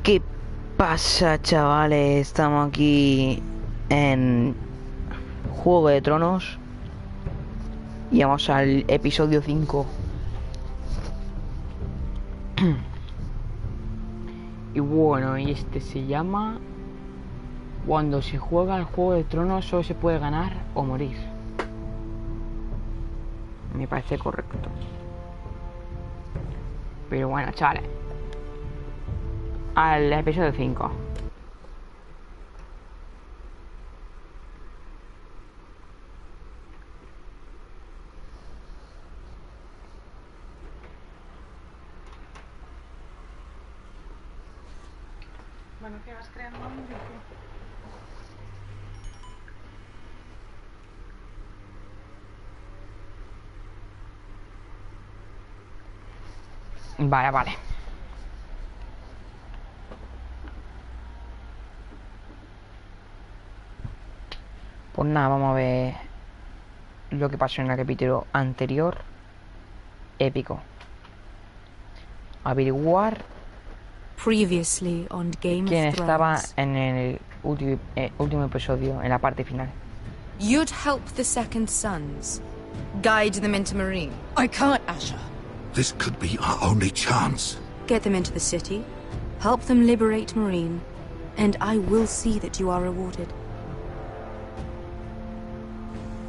¿Qué pasa, chavales? Estamos aquí en Juego de Tronos y vamos al episodio 5. Y bueno, y este se llama Cuando se juega al Juego de Tronos solo se puede ganar o morir. Me parece correcto. Pero bueno, chavales, al episodio 5. Bueno, ¿qué vas creando un grupo? Vale. Pues nada, vamos a ver lo que pasó en el capítulo anterior. Épico. Averiguar Previously on Game quién of estaba Thrones. en el último episodio, en la parte final. You'd help the Second Sons. Guide them into Marine. I can't, Asher. This could be our only chance. Get them into the city. Help them liberate Marine. And I will see that you are rewarded.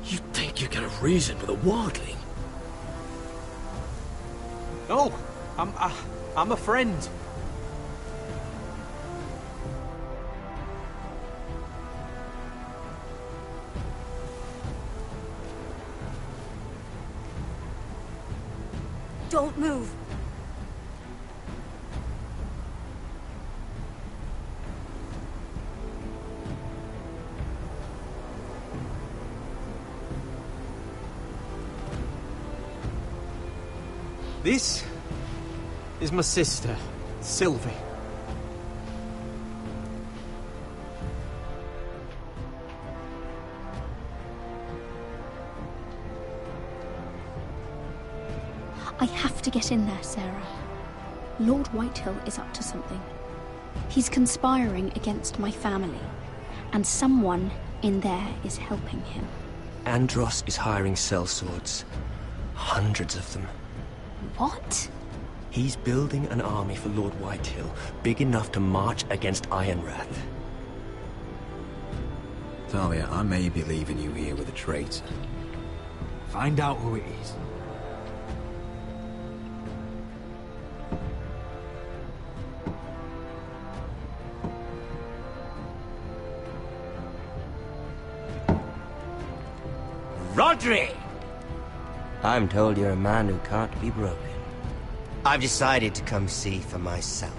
You think you can have reason with a wildling? No, I'm a friend. Don't move. This is my sister, Sylvie. I have to get in there, Sarah. Lord Whitehill is up to something. He's conspiring against my family, and someone in there is helping him. Andros is hiring sellswords. Hundreds of them. What? He's building an army for Lord Whitehill, big enough to march against Ironrath. Talia, I may be leaving you here with a traitor. Find out who it is. Rodri! I'm told you're a man who can't be broken. I've decided to come see for myself.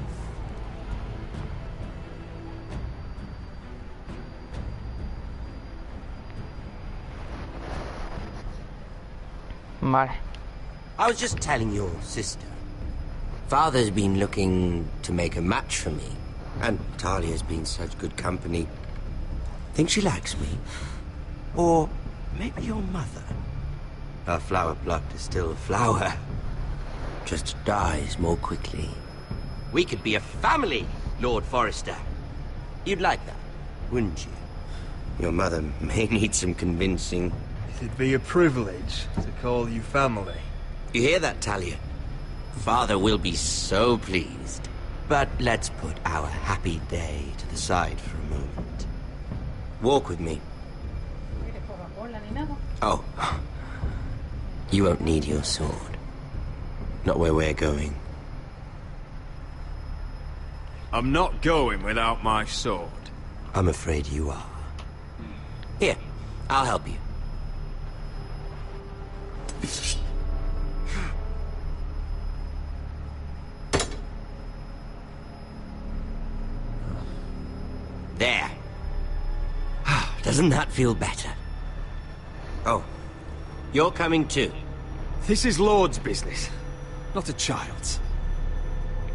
Vale. I was just telling your sister. Father's been looking to make a match for me, and Talia's been such good company. Think she likes me? Or maybe your mother? Her flower plucked is still a flower. Just dies more quickly. We could be a family, Lord Forrester. You'd like that, wouldn't you? Your mother may need some convincing. It'd be a privilege to call you family. You hear that, Talia? Father will be so pleased. But let's put our happy day to the side for a moment. Walk with me. Oh. You won't need your sword. Not where we're going. I'm not going without my sword. I'm afraid you are. Here, I'll help you. There. Doesn't that feel better? Oh, you're coming too. This is Lord's business, not a child's.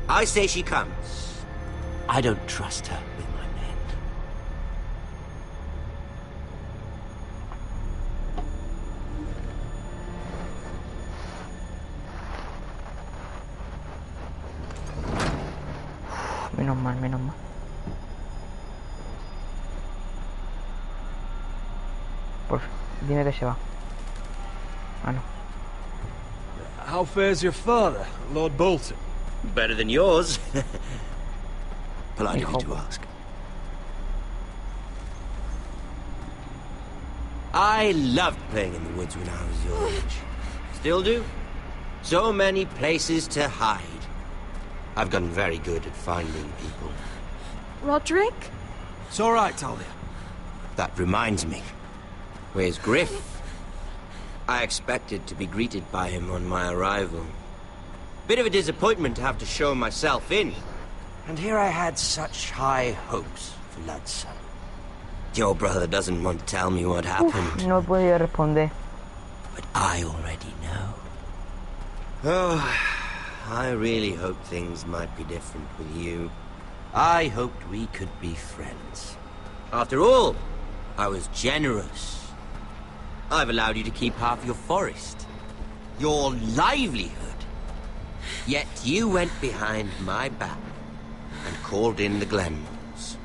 I say she comes. I don't trust her with my men. Menos mal, menos mal. Por fin, dime que se va. Ah, no. How fares your father, Lord Bolton? Better than yours. Polite of you to Hijo. ask. I loved playing in the woods when I was your age. Still do. So many places to hide. I've gotten very good at finding people. Roderick? It's all right, Talia. That reminds me. Where's Griff? I expected to be greeted by him on my arrival. Bit of a disappointment to have to show myself in. And here I had such high hopes for Ludson. Your brother doesn't want to tell me what happened. No he podido responder. But I already know. Oh, I really hoped things might be different with you. I hoped we could be friends. After all, I was generous. I've allowed you to keep half your forest. Your livelihood. Yet you went behind my back and called in the Glenmores.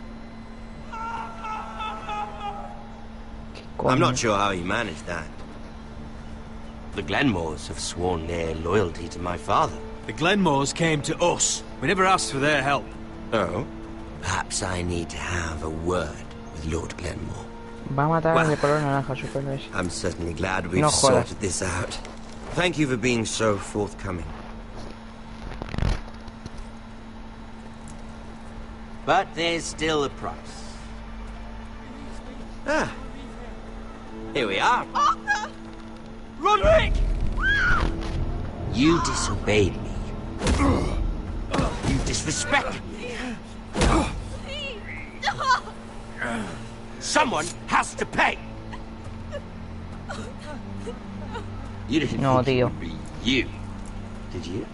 I'm not sure how you managed that. The Glenmores have sworn their loyalty to my father. The Glenmores came to us. We never asked for their help. Oh? Perhaps I need to have a word with Lord Glenmore. Va a matar al de color naranja, super ese. I'm certainly glad we've No jodas. sorted this out. Thank you for being so forthcoming. But there's still a price. Ah. Here we are. Arthur! Roderick! You disobeyed me. You disrespected me. Someone has to pay. You didn't No, think it tío. would be you, did you?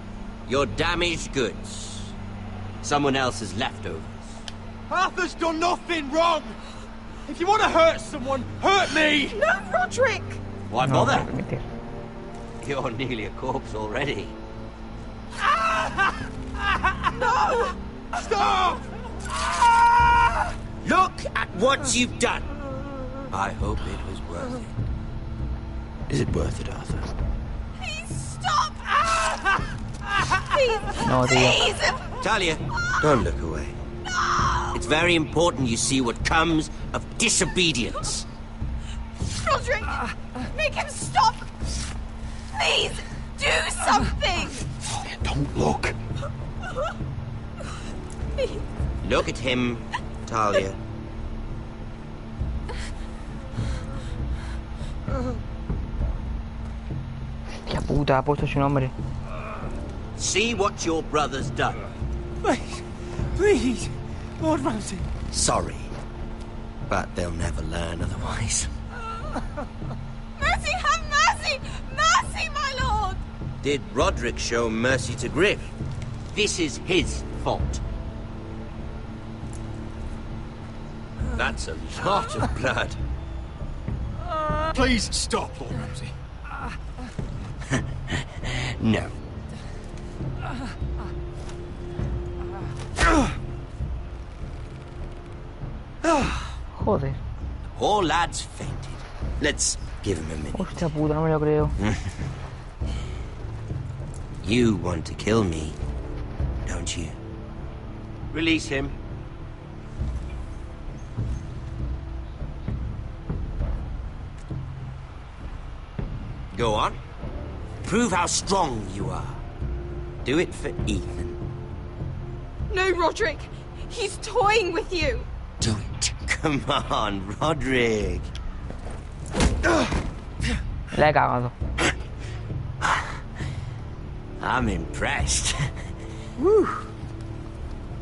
Your damaged goods. Someone else's leftovers. Arthur's done nothing wrong! If you want to hurt someone, hurt me! No, Roderick! Why No, bother? no voy a permitir. You're nearly a corpse already. No! Stop! Look at what you've done. I hope it was worth it. Is it worth it, Arthur? Please stop! Please! No, tío. Please! Talia, don't look away. It's very important you see what comes of disobedience. Roderick! Make him stop! Please! Do something! Don't look. Please! Look at him, Talia. Hostia puta, ha puesto su nombre. See what your brother's done. Please, please, Lord Ramsay. Sorry, but they'll never learn otherwise. Mercy, have mercy! Mercy, my lord! Did Roderick show mercy to Griff? This is his fault. That's a lot of blood. Please stop, Lord Ramsay. No. Joder. Poor lad's fainted. Let's give him a minute. Hostia puta, no me lo creo. You want to kill me, don't you? Release him. Go on. Prove how strong you are. Do it for Ethan. No, Roderick! He's toying with you! Do it. Come on, Roderick. La he cagado. I'm impressed. Woo.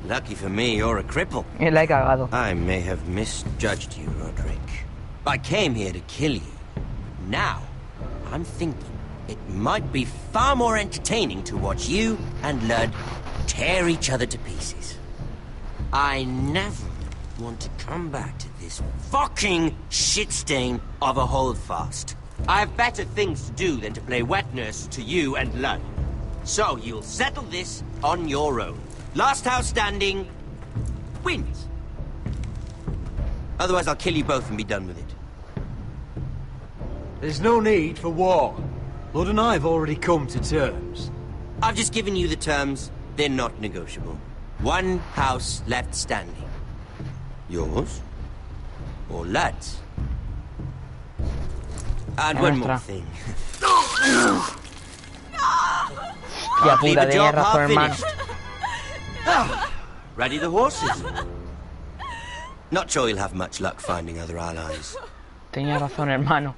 Lucky for me, you're a cripple. La he cagado. I may have misjudged you, Roderick. I came here to kill you. Now, I'm thinking it might be far more entertaining to watch you and Lud tear each other to pieces. I never want to come back to this fucking shit stain of a holdfast. I have better things to do than to play wet nurse to you and Lud. So you'll settle this on your own. Last house standing, wins. Otherwise, I'll kill you both and be done with it. There's no need for war. Lord and I have already come to terms. I've just given you the terms. They're not negotiable. One house left standing. Yours or Lad's? And one more thing. Ya puta, tenía razón, hermano. Ready the horses? Not sure you'll have much luck finding other allies. Tenía razón, hermano.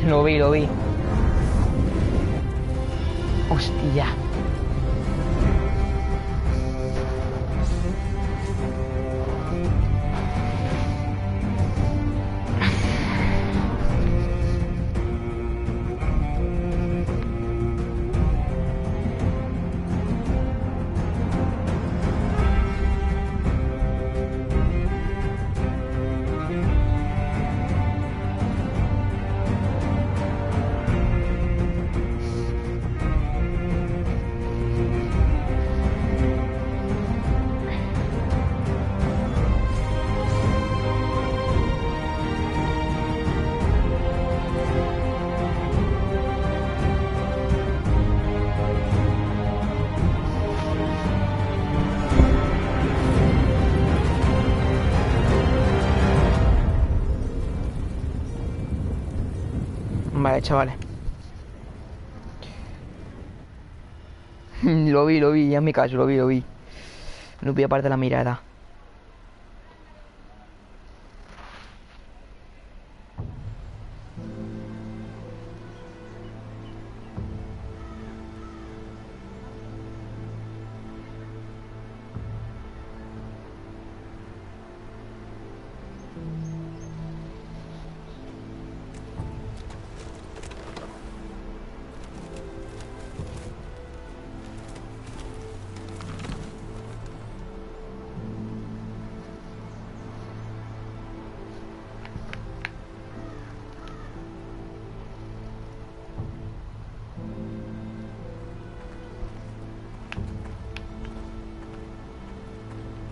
Lo vi. Hostia. Vale, chavales. Lo vi, ya en mi caso, lo vi. No vi aparte la mirada.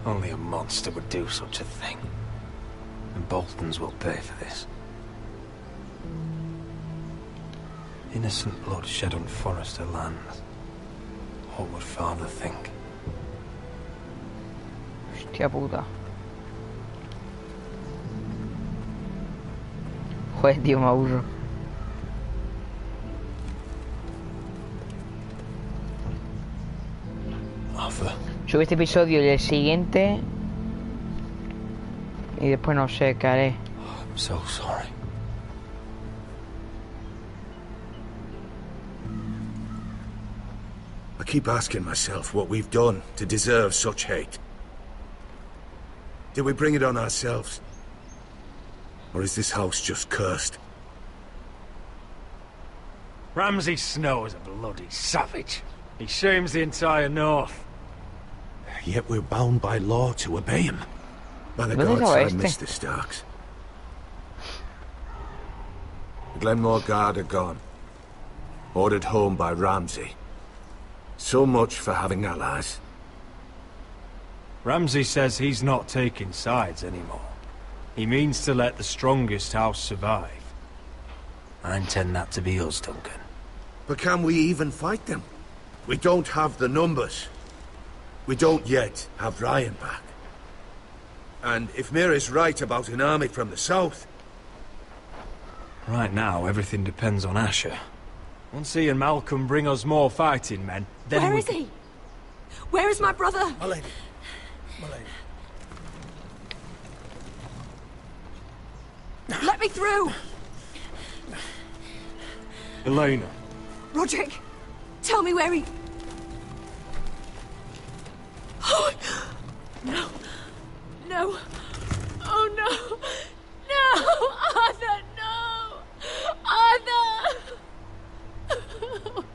Only a monster would do such a thing. And Boltons will pay for this. Innocent blood shed on Forester lands. What would father think? Hostia puta. Joder, tío, me aburro. Sube este episodio y el siguiente. Y después no sé qué haré. I'm so sorry. I keep asking myself what we've done to deserve such hate. Did we bring it on ourselves? Or is this house just cursed? Ramsay Snow is a bloody savage. He shames the entire North. Yet we're bound by law to obey him. By the gods, I miss the Starks. The Glenmore Guard are gone. Ordered home by Ramsay. So much for having allies. Ramsay says he's not taking sides anymore. He means to let the strongest house survive. I intend that to be us, Duncan. But can we even fight them? We don't have the numbers. We don't yet have Ryan back. And if Mira's right about an army from the south... Right now, everything depends on Asher. Once he and Malcolm bring us more fighting men, then Where is he? Where is my brother? My lady. Let me through! Elena. Roderick, tell me where he... Oh, no. No. Oh, no. No! Arthur, no! Arthur!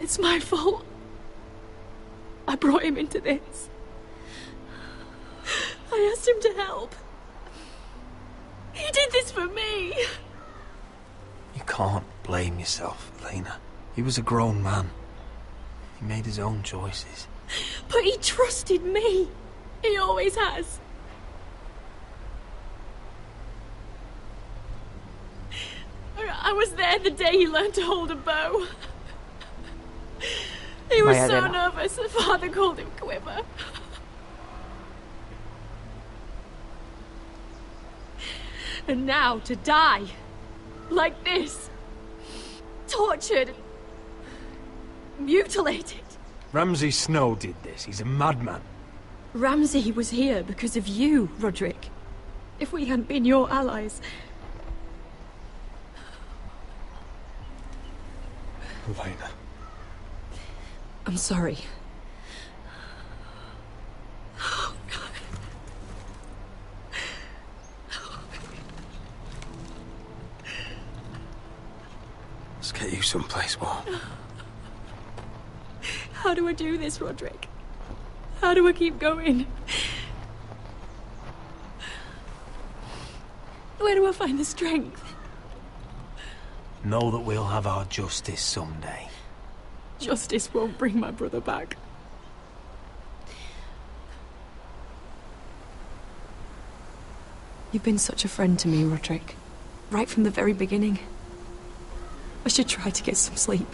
It's my fault. I brought him into this. I asked him to help. did this for me. You can't blame yourself, Elena. He was a grown man. He made his own choices. But he trusted me. He always has. I was there the day he learned to hold a bow. He was so nervous, the father called him Quiver. And now to die, like this, tortured, mutilated. Ramsay Snow did this. He's a madman. Ramsay was here because of you, Roderick. If we hadn't been your allies... Elena. I'm sorry. Let's get you someplace warm. How do I do this, Roderick? How do I keep going? Where do I find the strength? Know that we'll have our justice someday. Justice won't bring my brother back. You've been such a friend to me, Roderick. Right from the very beginning. I should try to get some sleep.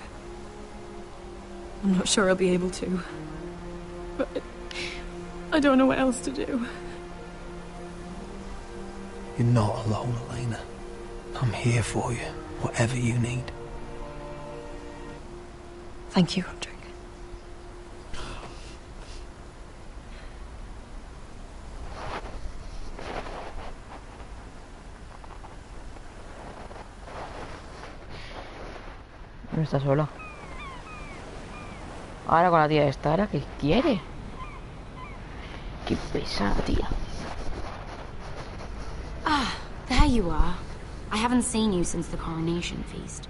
I'm not sure I'll be able to. But I don't know what else to do. You're not alone, Elena. I'm here for you, whatever you need. Thank you, Roderick. No está sola. Ahora con la tía esta, ¿ahora qué quiere? Qué pesada, tía. Ah, there you are. I haven't seen you since the coronation feast.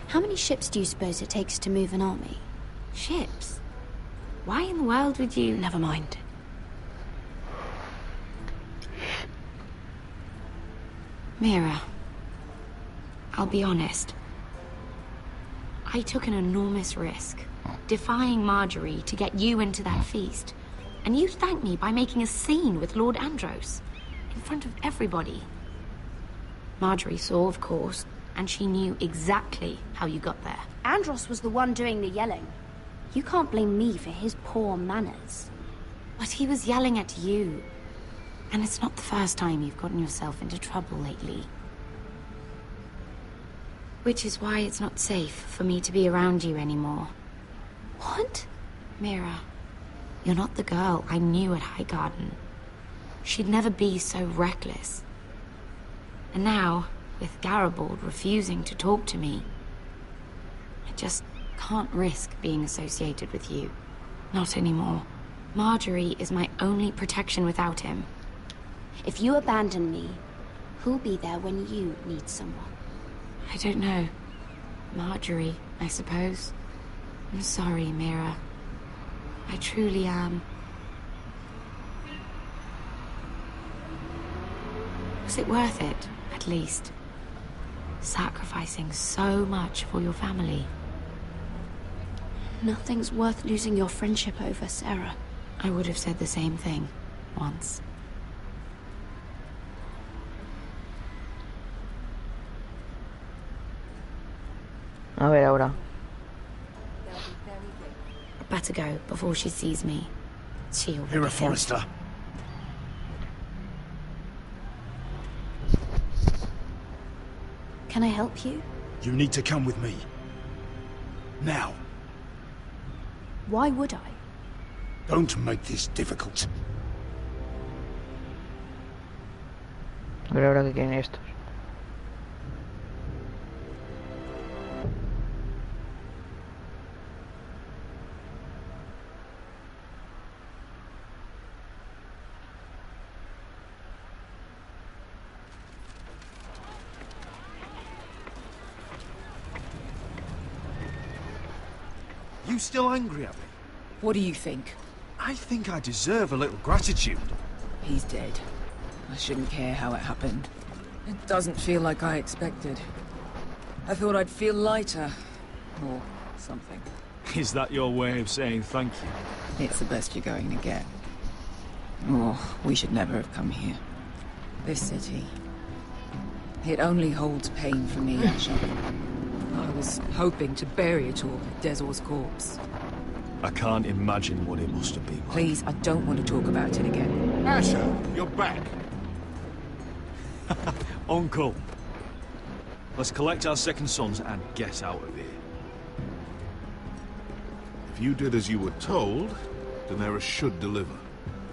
How many ships do you suppose it takes to move an army? Ships? Why in the world would you... Never mind. Mira, I'll be honest. I took an enormous risk, defying Marjorie to get you into that feast. And you thanked me by making a scene with Lord Andros, in front of everybody. Marjorie saw, of course, and she knew exactly how you got there. Andros was the one doing the yelling. You can't blame me for his poor manners. But he was yelling at you. And it's not the first time you've gotten yourself into trouble lately. Which is why it's not safe for me to be around you anymore. What? Mira, you're not the girl I knew at Highgarden. She'd never be so reckless. And now, with Garibald refusing to talk to me, I just can't risk being associated with you. Not anymore. Marjorie is my only protection without him. If you abandon me, who'll be there when you need someone? I don't know. Marjorie, I suppose. I'm sorry, Mira. I truly am. Was it worth it, at least? Sacrificing so much for your family? Nothing's worth losing your friendship over, Sarah. I would have said the same thing, once. A ver ahora. Better go before she sees me. She'll Here, Forrester. Can I help you? You need to come with me. Now. Why would I? Don't make this difficult. A ver ahora qué quieren estos. You still angry at me? What do you think? I think I deserve a little gratitude. He's dead. I shouldn't care how it happened. It doesn't feel like I expected. I thought I'd feel lighter. Or something. Is that your way of saying thank you? It's the best you're going to get. Oh, we should never have come here. This city. It only holds pain for me, Asher. I was hoping to bury it all with Dezor's corpse. I can't imagine what it must have been like. Please, I don't want to talk about it again. Asher, you're back. Uncle. Let's collect our second sons and get out of here. If you did as you were told, Daenerys should deliver.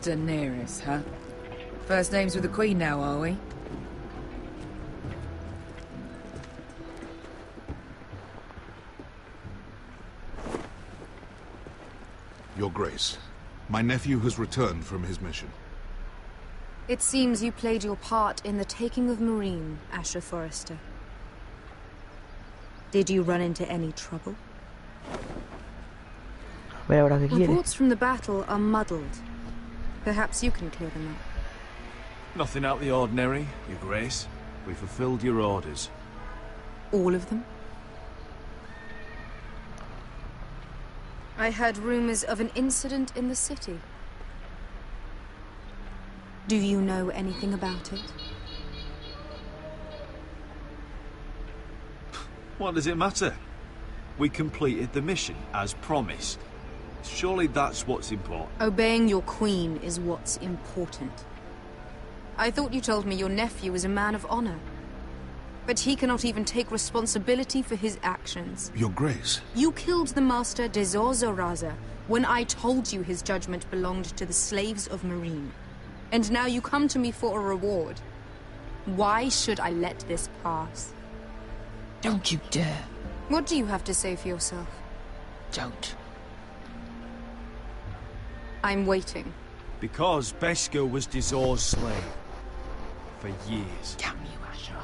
Daenerys, huh? First names with the Queen now, are we? Your Grace, my nephew has returned from his mission. It seems you played your part in the taking of Meereen, Asher Forrester. Did you run into any trouble? Reports from the battle are muddled. Perhaps you can clear them up. Nothing out of the ordinary, Your Grace. We fulfilled your orders. All of them? I heard rumors of an incident in the city. Do you know anything about it? What does it matter? We completed the mission, as promised. Surely that's what's important. Obeying your queen is what's important. I thought you told me your nephew was a man of honor. But he cannot even take responsibility for his actions. Your Grace. You killed the master Dezor Zoraza when I told you his judgment belonged to the slaves of Meereen. And now you come to me for a reward. Why should I let this pass? Don't you dare. What do you have to say for yourself? Don't. I'm waiting. Because Beskha was Dezor's slave. For years. Damn you, Asher.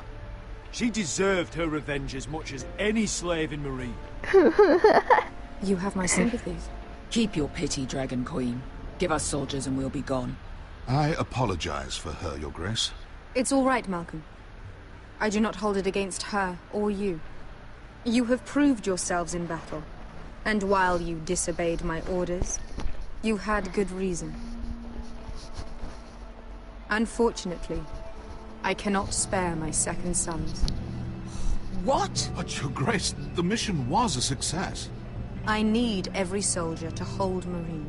She deserved her revenge as much as any slave in Meereen. You have my sympathies. Keep your pity, Dragon Queen. Give us soldiers and we'll be gone. I apologize for her, Your Grace. It's all right, Malcolm. I do not hold it against her or you. You have proved yourselves in battle. And while you disobeyed my orders, you had good reason. Unfortunately, I cannot spare my second sons. What? But Your Grace, the mission was a success. I need every soldier to hold Meereen.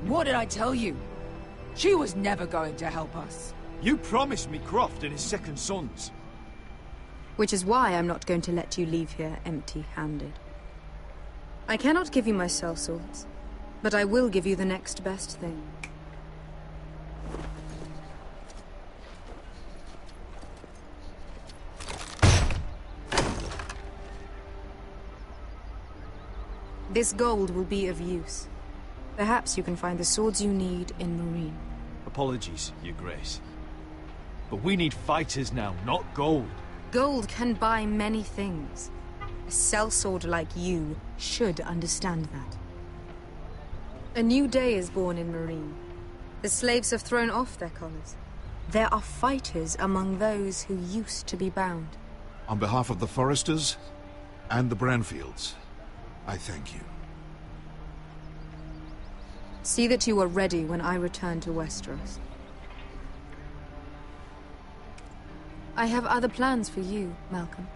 What did I tell you? She was never going to help us. You promised me Croft and his second sons. Which is why I'm not going to let you leave here empty-handed. I cannot give you my sellswords, but I will give you the next best thing. This gold will be of use. Perhaps you can find the swords you need in Meereen. Apologies, Your Grace. But we need fighters now, not gold. Gold can buy many things. A sellsword like you should understand that. A new day is born in Meereen. The slaves have thrown off their collars. There are fighters among those who used to be bound. On behalf of the Forresters and the Branfields, I thank you. See that you are ready when I return to Westeros. I have other plans for you, Malcolm.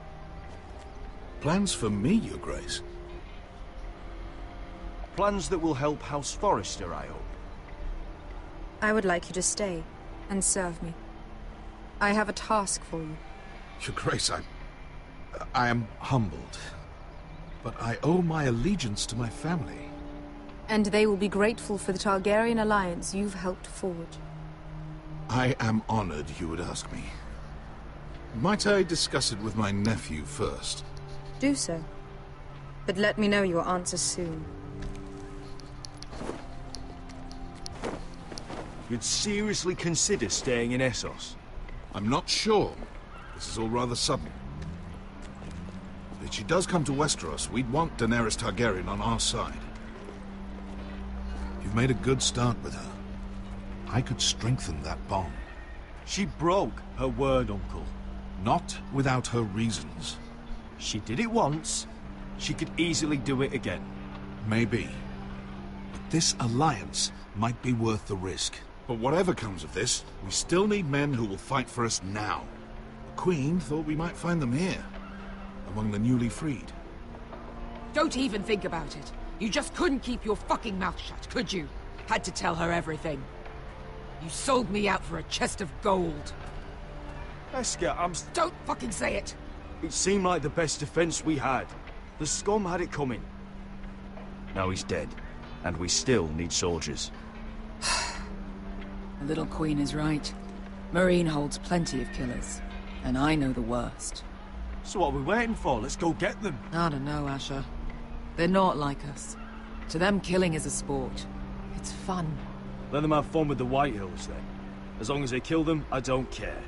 Plans for me, Your Grace? Plans that will help House Forrester, I hope. I would like you to stay and serve me. I have a task for you. Your Grace, I am humbled. But I owe my allegiance to my family. And they will be grateful for the Targaryen alliance you've helped forge. I am honored you would ask me. Might I discuss it with my nephew first? Do so. But let me know your answer soon. You'd seriously consider staying in Essos? I'm not sure. This is all rather sudden. If she does come to Westeros, we'd want Daenerys Targaryen on our side. You've made a good start with her. I could strengthen that bond. She broke her word, Uncle. Not without her reasons. She did it once. She could easily do it again. Maybe. But this alliance might be worth the risk. But whatever comes of this, we still need men who will fight for us now. The Queen thought we might find them here, among the newly freed. Don't even think about it. You just couldn't keep your fucking mouth shut, could you? Had to tell her everything. You sold me out for a chest of gold. Eska, Don't fucking say it! It seemed like the best defense we had. The scum had it coming. Now he's dead, and we still need soldiers. The little Queen is right. Marine holds plenty of killers, and I know the worst. So what are we waiting for? Let's go get them. I don't know, Asher. They're not like us. To them, killing is a sport. It's fun. Let them have fun with the White Hills, then. As long as they kill them, I don't care.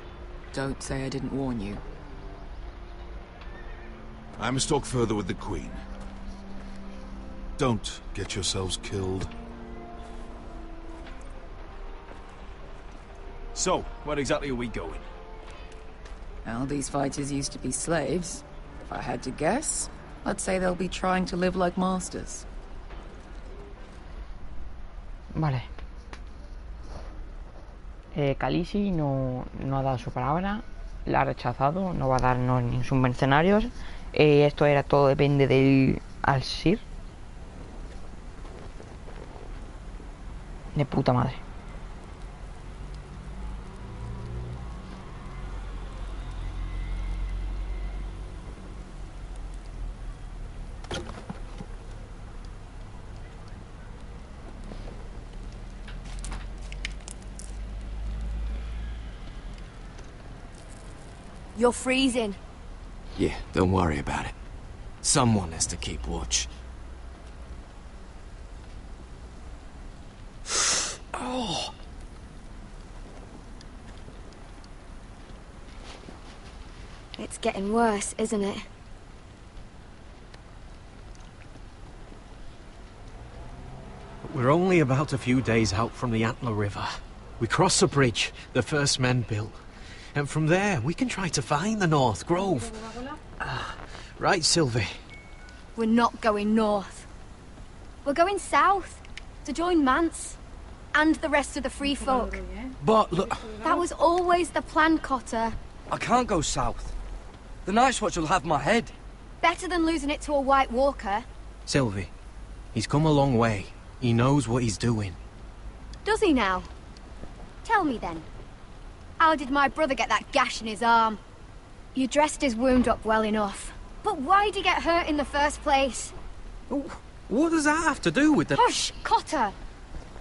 Don't say I didn't warn you. I must talk further with the Queen. Don't get yourselves killed. So, where exactly are we going? Well, these fighters used to be slaves. If I had to guess, I'd say they'll be trying to live like masters. Vale. Casi no ha dado su palabra, la ha rechazado, no va a darnos ni sus mercenarios. Esto era todo, depende del hacer. De puta madre. You're freezing. Yeah, don't worry about it. Someone has to keep watch. Oh. It's getting worse, isn't it? We're only about a few days out from the Antler River. We cross the bridge the first men built. And from there, we can try to find the North Grove. Right, Sylvie? We're not going north. We're going south to join Mance and the rest of the free folk. But look... That was always the plan, Cotter. I can't go south. The Night's Watch will have my head. Better than losing it to a White Walker. Sylvie, he's come a long way. He knows what he's doing. Does he now? Tell me then. How did my brother get that gash in his arm? You dressed his wound up well enough. But why'd he get hurt in the first place? What does that have to do with the... Hush, Cotter!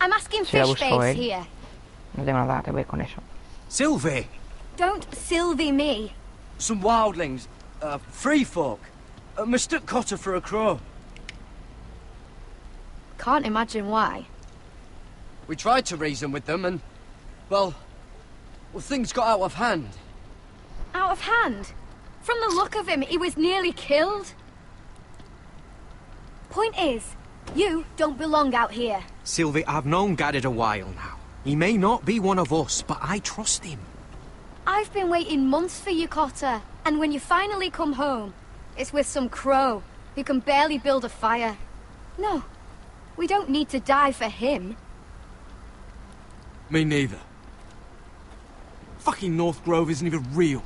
I'm asking Se la fish buscó face él. here. No tengo nada que ver con eso. Sylvie! Don't Sylvie me. Some wildlings, free folk, mistook Cotter for a crow. Can't imagine why. We tried to reason with them and, well, things got out of hand. Out of hand? From the look of him, he was nearly killed. Point is, you don't belong out here. Sylvie, I've known Garrett a while now. He may not be one of us, but I trust him. I've been waiting months for you, Cotter. And when you finally come home, it's with some crow who can barely build a fire. No, we don't need to die for him. Me neither. Fucking North Grove isn't even real.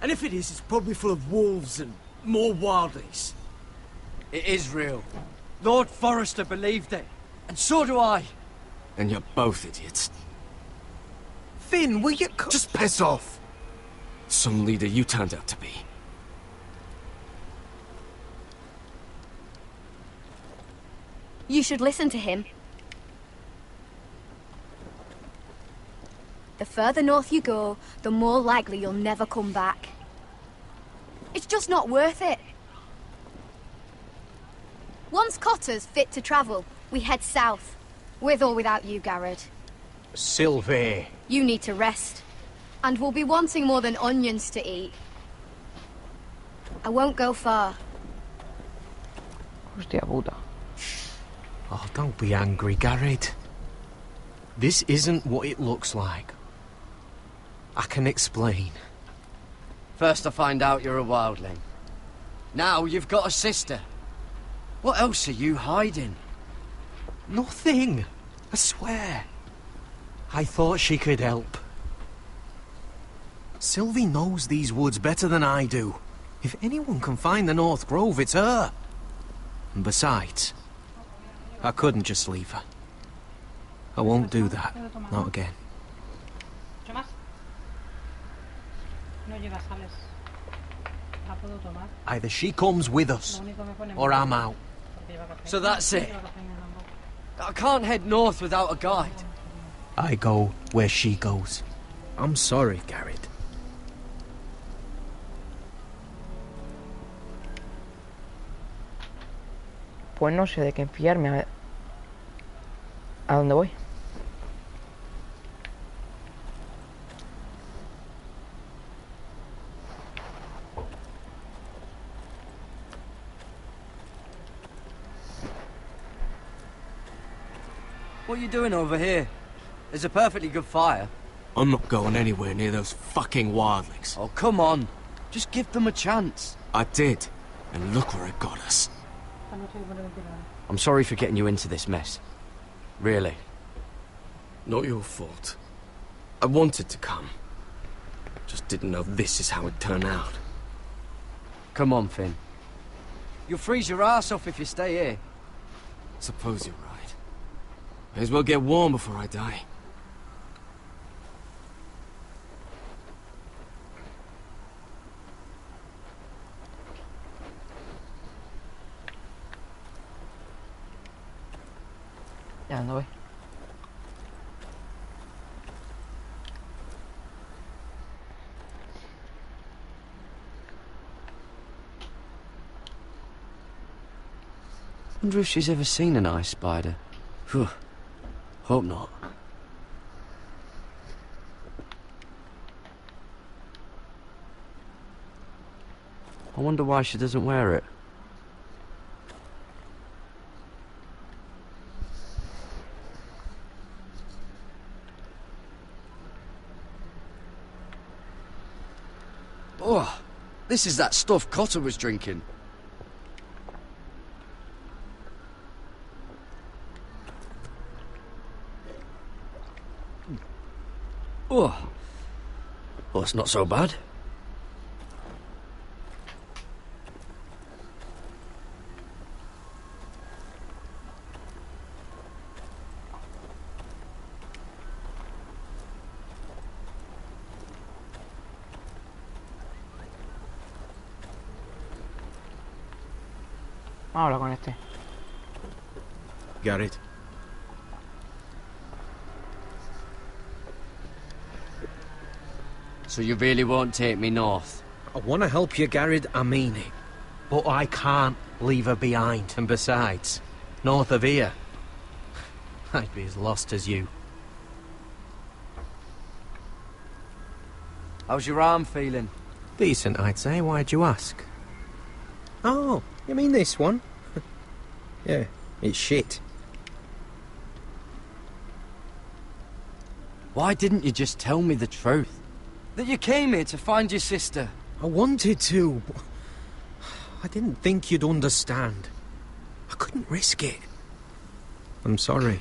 And if it is, it's probably full of wolves and more wildlings. It is real. Lord Forrester believed it. And so do I. And you're both idiots. Finn, will you... Just piss off! Some leader you turned out to be. You should listen to him. The further north you go, the more likely you'll never come back. It's just not worth it. Once Cotter's fit to travel, we head south. With or without you, Garrett. Sylvie. You need to rest. And we'll be wanting more than onions to eat. I won't go far. Hostia puta. Oh, don't be angry, Garrett. This isn't what it looks like. I can explain. First I find out you're a wildling. Now you've got a sister. What else are you hiding? Nothing. I swear. I thought she could help. Sylvie knows these woods better than I do. If anyone can find the North Grove, it's her. And besides, I couldn't just leave her. I won't do that. Not again. Either she comes with us, or I'm out. So that's it. I can't head north without a guide. I go where she goes. I'm sorry, Garrett. Pues no sé de qué fiarme. ¿A dónde voy? What are you doing over here? There's a perfectly good fire. I'm not going anywhere near those fucking wildlings. Oh, come on. Just give them a chance. I did, and look where it got us. I'm sorry for getting you into this mess. Really. Not your fault. I wanted to come. Just didn't know this is how it turned out. Come on, Finn. You'll freeze your ass off if you stay here. Suppose you're right. May as well get warm before I die. ¿A dónde voy? Wonder if she's ever seen an ice spider. Phew. Hope not. I wonder why she doesn't wear it. Oh, this is that stuff Cotter was drinking. Oh, well, it's not so bad. Vamos a hablar con este. Got it. So you really won't take me north? I want to help you, Garrett, I mean it. But I can't leave her behind. And besides, north of here, I'd be as lost as you. How's your arm feeling? Decent, I'd say. Why'd you ask? Oh, you mean this one? Yeah, it's shit. Why didn't you just tell me the truth? That you came here to find your sister? I wanted to, but I didn't think you'd understand. I couldn't risk it. I'm sorry.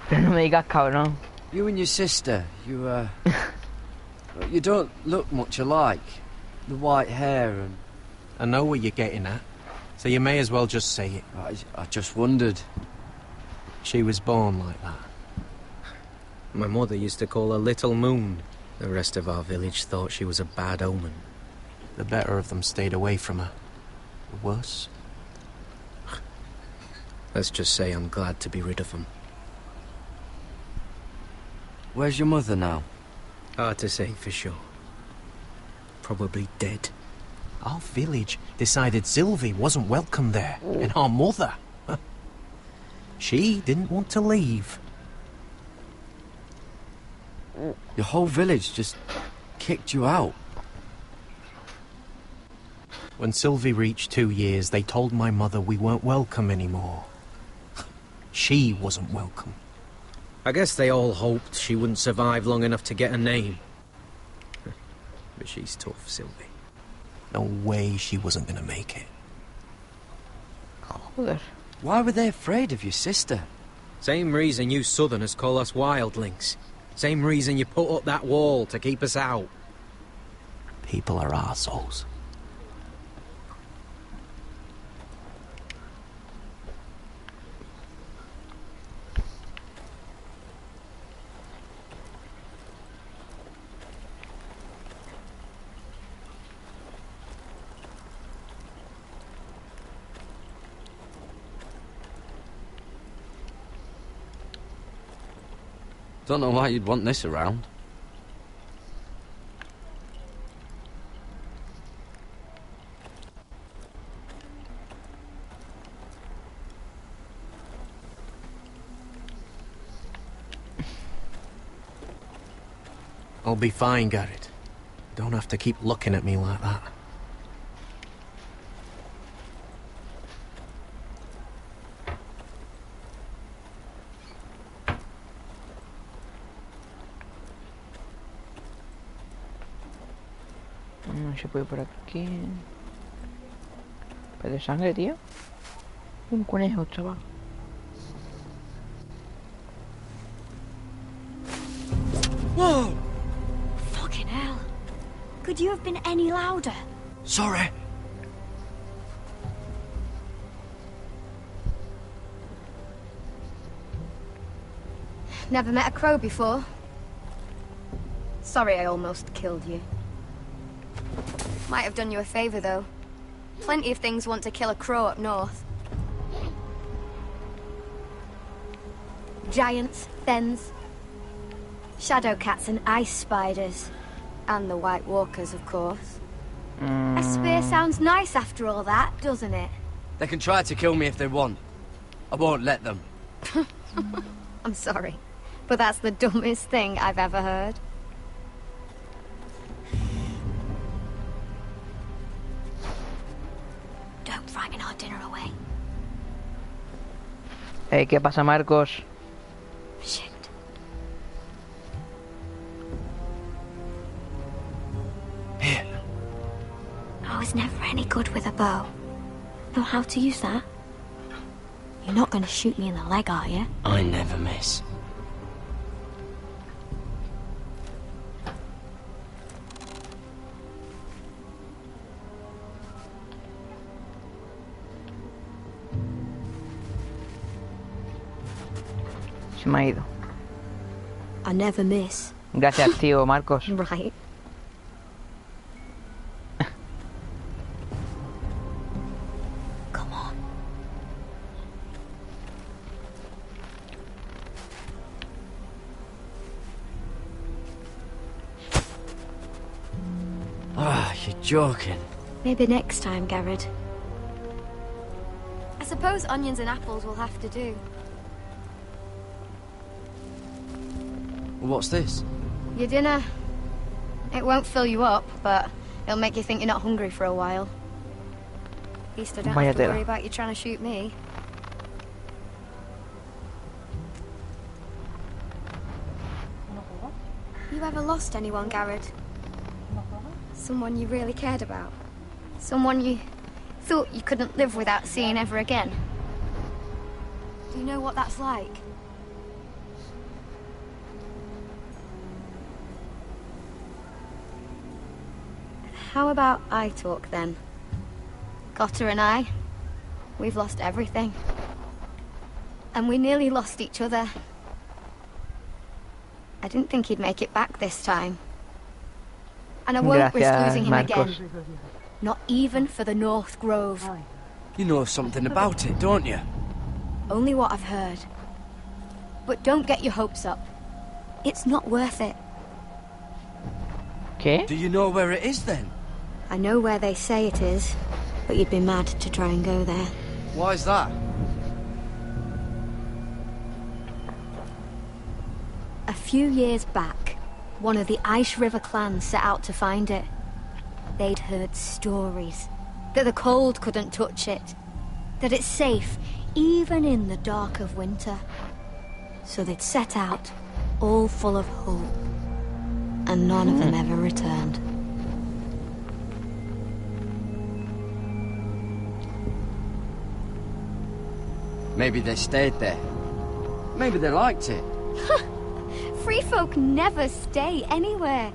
Pero no me digas cabrón. You and your sister, you don't look much alike. The white hair and... I know what you're getting at, so you may as well just say it. I just wondered. She was born like that. My mother used to call her Little Moon. The rest of our village thought she was a bad omen. The better of them stayed away from her. The worse? Let's just say I'm glad to be rid of them. Where's your mother now? Hard to say for sure. Probably dead. Our village decided Sylvie wasn't welcome there, and our mother. She didn't want to leave. Your whole village just kicked you out. When Sylvie reached 2 years, they told my mother we weren't welcome anymore. She wasn't welcome. I guess they all hoped she wouldn't survive long enough to get a name. But she's tough, Sylvie. No way she wasn't gonna make it. Joder. Why were they afraid of your sister? Same reason you Southerners call us wildlings. Same reason you put up that wall to keep us out. People are arseholes. Don't know why you'd want this around. I'll be fine, Garrett. Don't have to keep looking at me like that. No se puede por aquí. ¿Pero de sangre, tío? Un conejo, chaval. Whoa! Fucking hell. Could you have been any louder? Sorry. Never met a crow before. Sorry I almost killed you. Might have done you a favour, though. Plenty of things want to kill a crow up north. Giants, thens, shadow cats and ice spiders. And the White Walkers, of course. A spear sounds nice after all that, doesn't it? They can try to kill me if they want. I won't let them. I'm sorry, but that's the dumbest thing I've ever heard. Don't frighten our dinner away. ¿Qué pasa, Marcos? Shit. I was never any good with a bow. Know how to use that? You're not going to shoot me in the leg, are you? I never miss. Se me ha ido. I never miss. Gracias, tío Marcos. Right. Come on. Ah, you're joking. Maybe next time, Garrett. I suppose onions and apples will have to do. What's this? Your dinner. It won't fill you up, but it'll make you think you're not hungry for a while. At least I don't have to worry about you trying to shoot me. You ever lost anyone, Garrett? Someone you really cared about? Someone you thought you couldn't live without seeing ever again? Do you know what that's like? How about I talk then? Cotter and I, we've lost everything. And we nearly lost each other. I didn't think he'd make it back this time. And I won't risk losing him again. Not even for the North Grove. You know something about it, don't you? Only what I've heard. But don't get your hopes up. It's not worth it. ¿Qué? Do you know where it is then? I know where they say it is, but you'd be mad to try and go there. Why's that? A few years back, one of the Ice River clans set out to find it. They'd heard stories that the cold couldn't touch it, that it's safe even in the dark of winter. So they'd set out, all full of hope, and none of them ever returned. Maybe they stayed there. Maybe they liked it. Free folk never stay anywhere.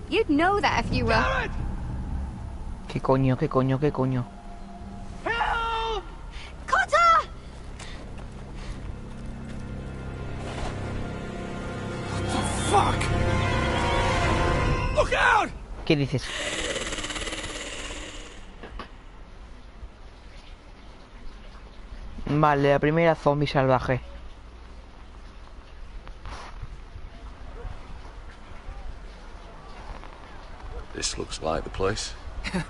You'd know that if you were... ¿Qué coño, qué coño, qué coño? Help! Cotter! Fuck! Look out! ¿Qué dices? Vale, la primera zombie salvaje. This looks like the place.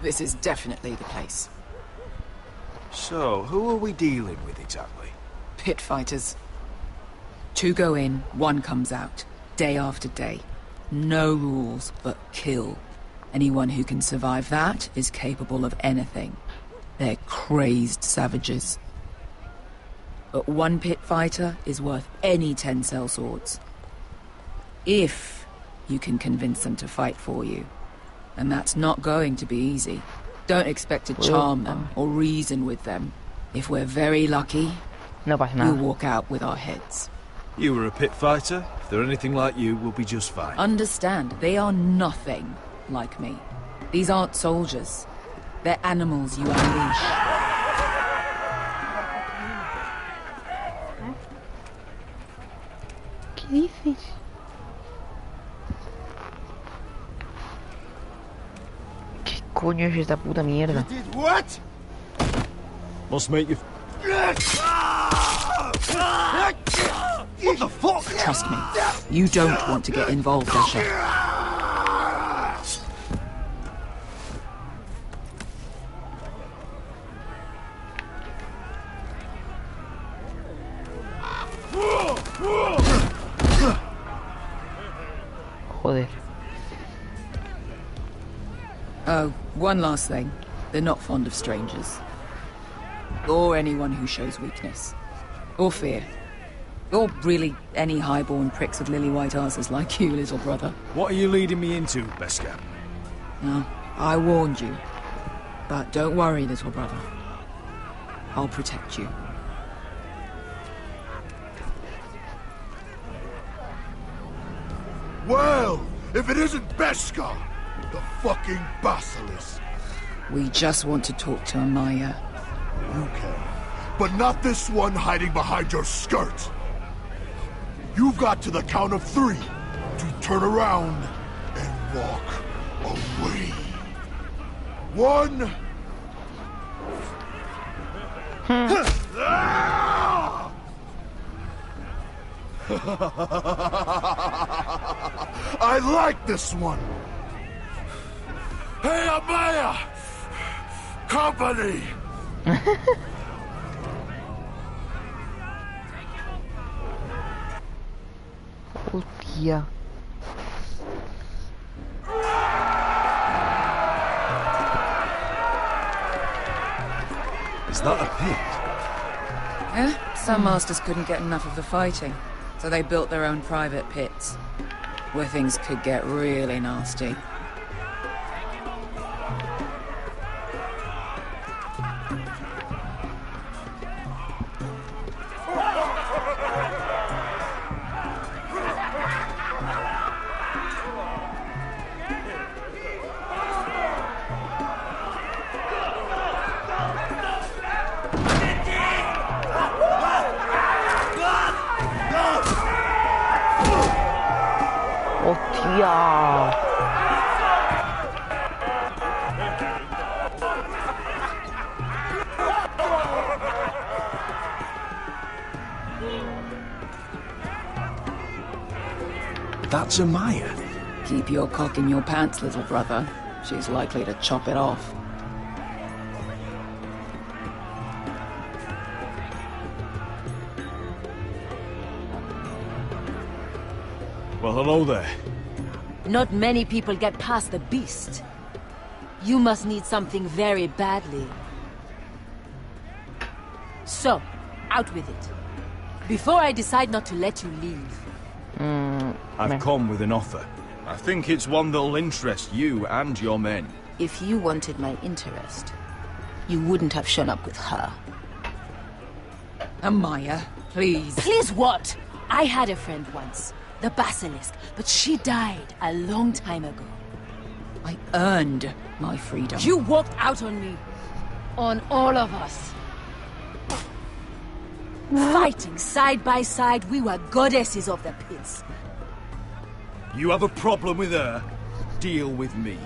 This is definitely the place. So, who are we dealing with exactly? Pit fighters. 2 go in, 1 comes out. Day after day. No rules, but kill. Anyone who can survive that is capable of anything. They're crazed savages. But 1 pit fighter is worth any 10 sellswords. If you can convince them to fight for you. And that's not going to be easy. Don't expect to charm them or reason with them. If we're very lucky, we'll walk out with our heads. You were a pit fighter. If they're anything like you, we'll be just fine. Understand, they are nothing like me. These aren't soldiers. They're animals you unleash. ¿Qué dices? ¿Qué coño es esta puta mierda? What? Must make you... What the fuck? Trust me, you don't want to get involved, Asher. Joder. Oh, one last thing. They're not fond of strangers. Or anyone who shows weakness. Or fear. Or really any highborn pricks with lily-white asses like you, little brother. What are you leading me into, Beskar? No, I warned you. But don't worry, little brother. I'll protect you. Well, if it isn't Beskar, the fucking basilisk. We just want to talk to Amaya. You can, but not this one hiding behind your skirt. You've got to the count of 3 to turn around and walk away. 1. I like this one. Hey, Amaya! Company! Hostia. Is that a pit? Yeah, some masters couldn't get enough of the fighting, so they built their own private pits, where things could get really nasty. Hostia. That's Amaya. Keep your cock in your pants, little brother. She's likely to chop it off. Well, hello there. Not many people get past the beast. You must need something very badly. So, out with it. before I decide not to let you leave. I've come with an offer. I think it's one that'll interest you and your men. If you wanted my interest, you wouldn't have shown up with her. Amaya, please. Please what? I had a friend once, the Basilisk, but she died a long time ago. I earned my freedom. You walked out on me. On all of us. Fighting side by side, we were goddesses of the pits. You have a problem with her? Deal with me.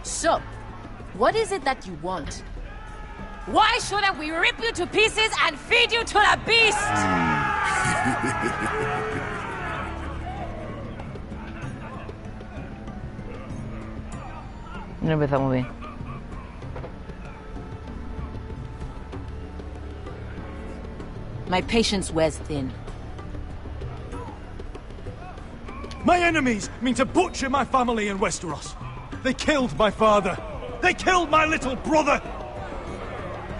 So, what is it that you want? Why shouldn't we rip you to pieces and feed you to the beast? No empezamos bien. My patience wears thin. My enemies mean to butcher my family in Westeros. They killed my father. They killed my little brother.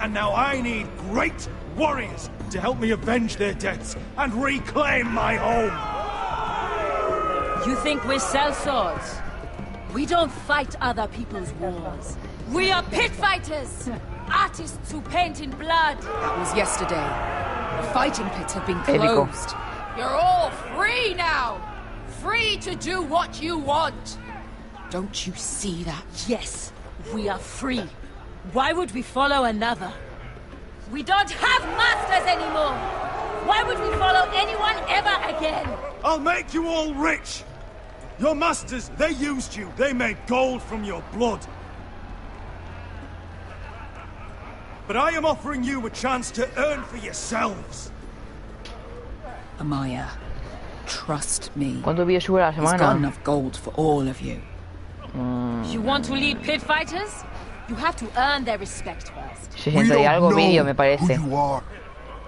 And now I need great warriors to help me avenge their deaths and reclaim my home. You think we sell swords? We don't fight other people's wars. We are pit fighters! Artists who paint in blood. That was yesterday. The fighting pits have been closed. You're all free now! Free to do what you want! Don't you see that? Yes, we are free. Why would we follow another? We don't have masters anymore! Why would we follow anyone ever again? I'll make you all rich! Your masters, they used you. They made gold from your blood. But I am offering you a chance to earn for yourselves. Amaya, trust me. ¿Cuántos vídeos sube a la He's got semana? enough gold for all of you. You want to lead pit fighters? You have to earn their respect first. 60 y algo vídeo me parece. Who you are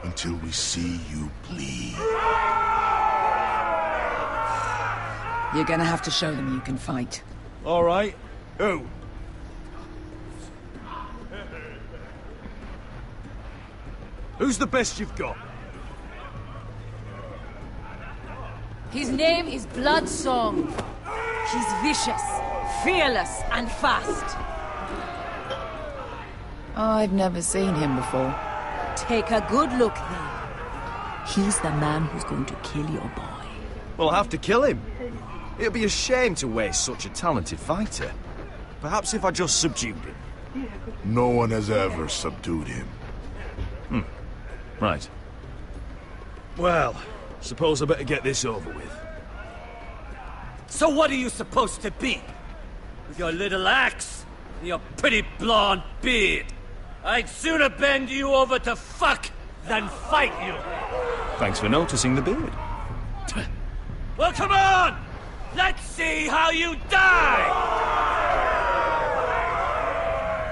until we see you bleed. You're gonna have to show them you can fight. All right. Who? Who's the best you've got? His name is Bloodsong. He's vicious, fearless, and fast. I've never seen him before. Take a good look then. He's the man who's going to kill your boy. We'll have to kill him. It'd be a shame to waste such a talented fighter. Perhaps if I just subdued him. No one has ever subdued him. Right. Well, suppose I better get this over with. So what are you supposed to be? With your little axe and your pretty blonde beard? I'd sooner bend you over to fuck than fight you. Thanks for noticing the beard. Well, come on! Let's see how you die!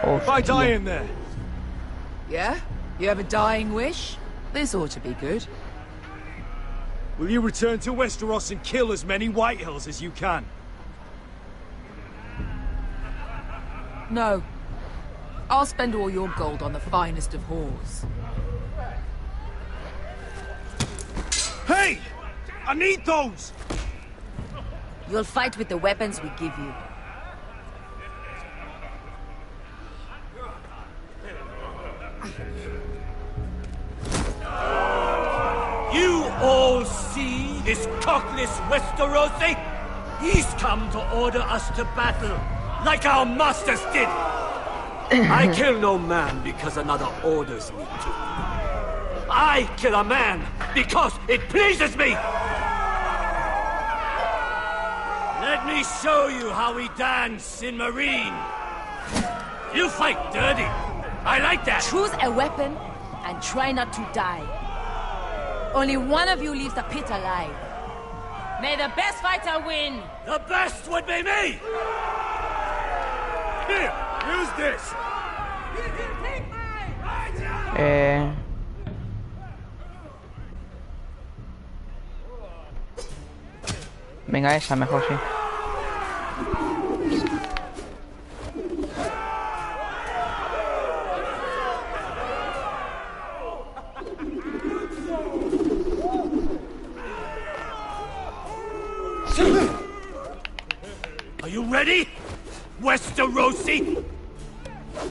If I die in there. Yeah? You have a dying wish? This ought to be good. Will you return to Westeros and kill as many Whitehills as you can? No. I'll spend all your gold on the finest of whores. Hey! I need those! You'll fight with the weapons we give you. You all see this cockless Westerosi? He's come to order us to battle, like our masters did. I kill no man because another orders me to. I kill a man because it pleases me. Let me show you how we dance in Marine. You fight dirty. I like that. Choose a weapon and try not to die. Only one of you leaves the pit alive. May the best fighter win. The best would be me. Here, use this. Venga, esa mejor, sí. Ready? Westerosi?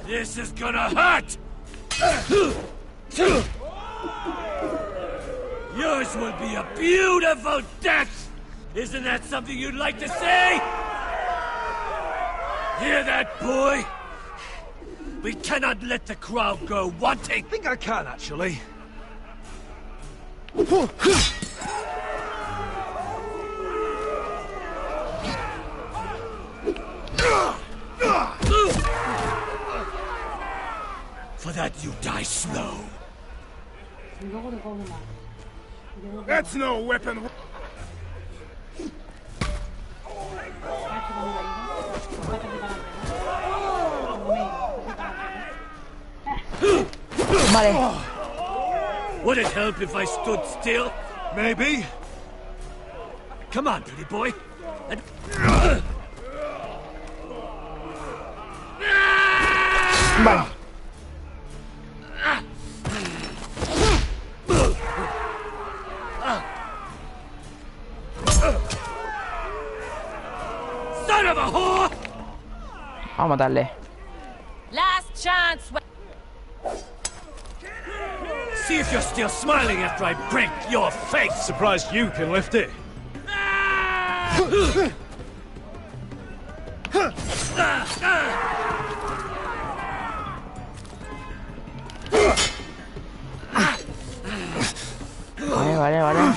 This is gonna hurt! Yours will be a beautiful death! Isn't that something you'd like to say? Hear that, boy? We cannot let the crowd go wanting! I think I can, actually. For that you die slow. That's no weapon. Vale. Would it help if I stood still? Maybe. Come on, pretty boy. And... Vale. Son of a whore! Vamos a darle. Last chance. See if you're still smiling after I break your face. Surprised you can lift it. Vale. Vale.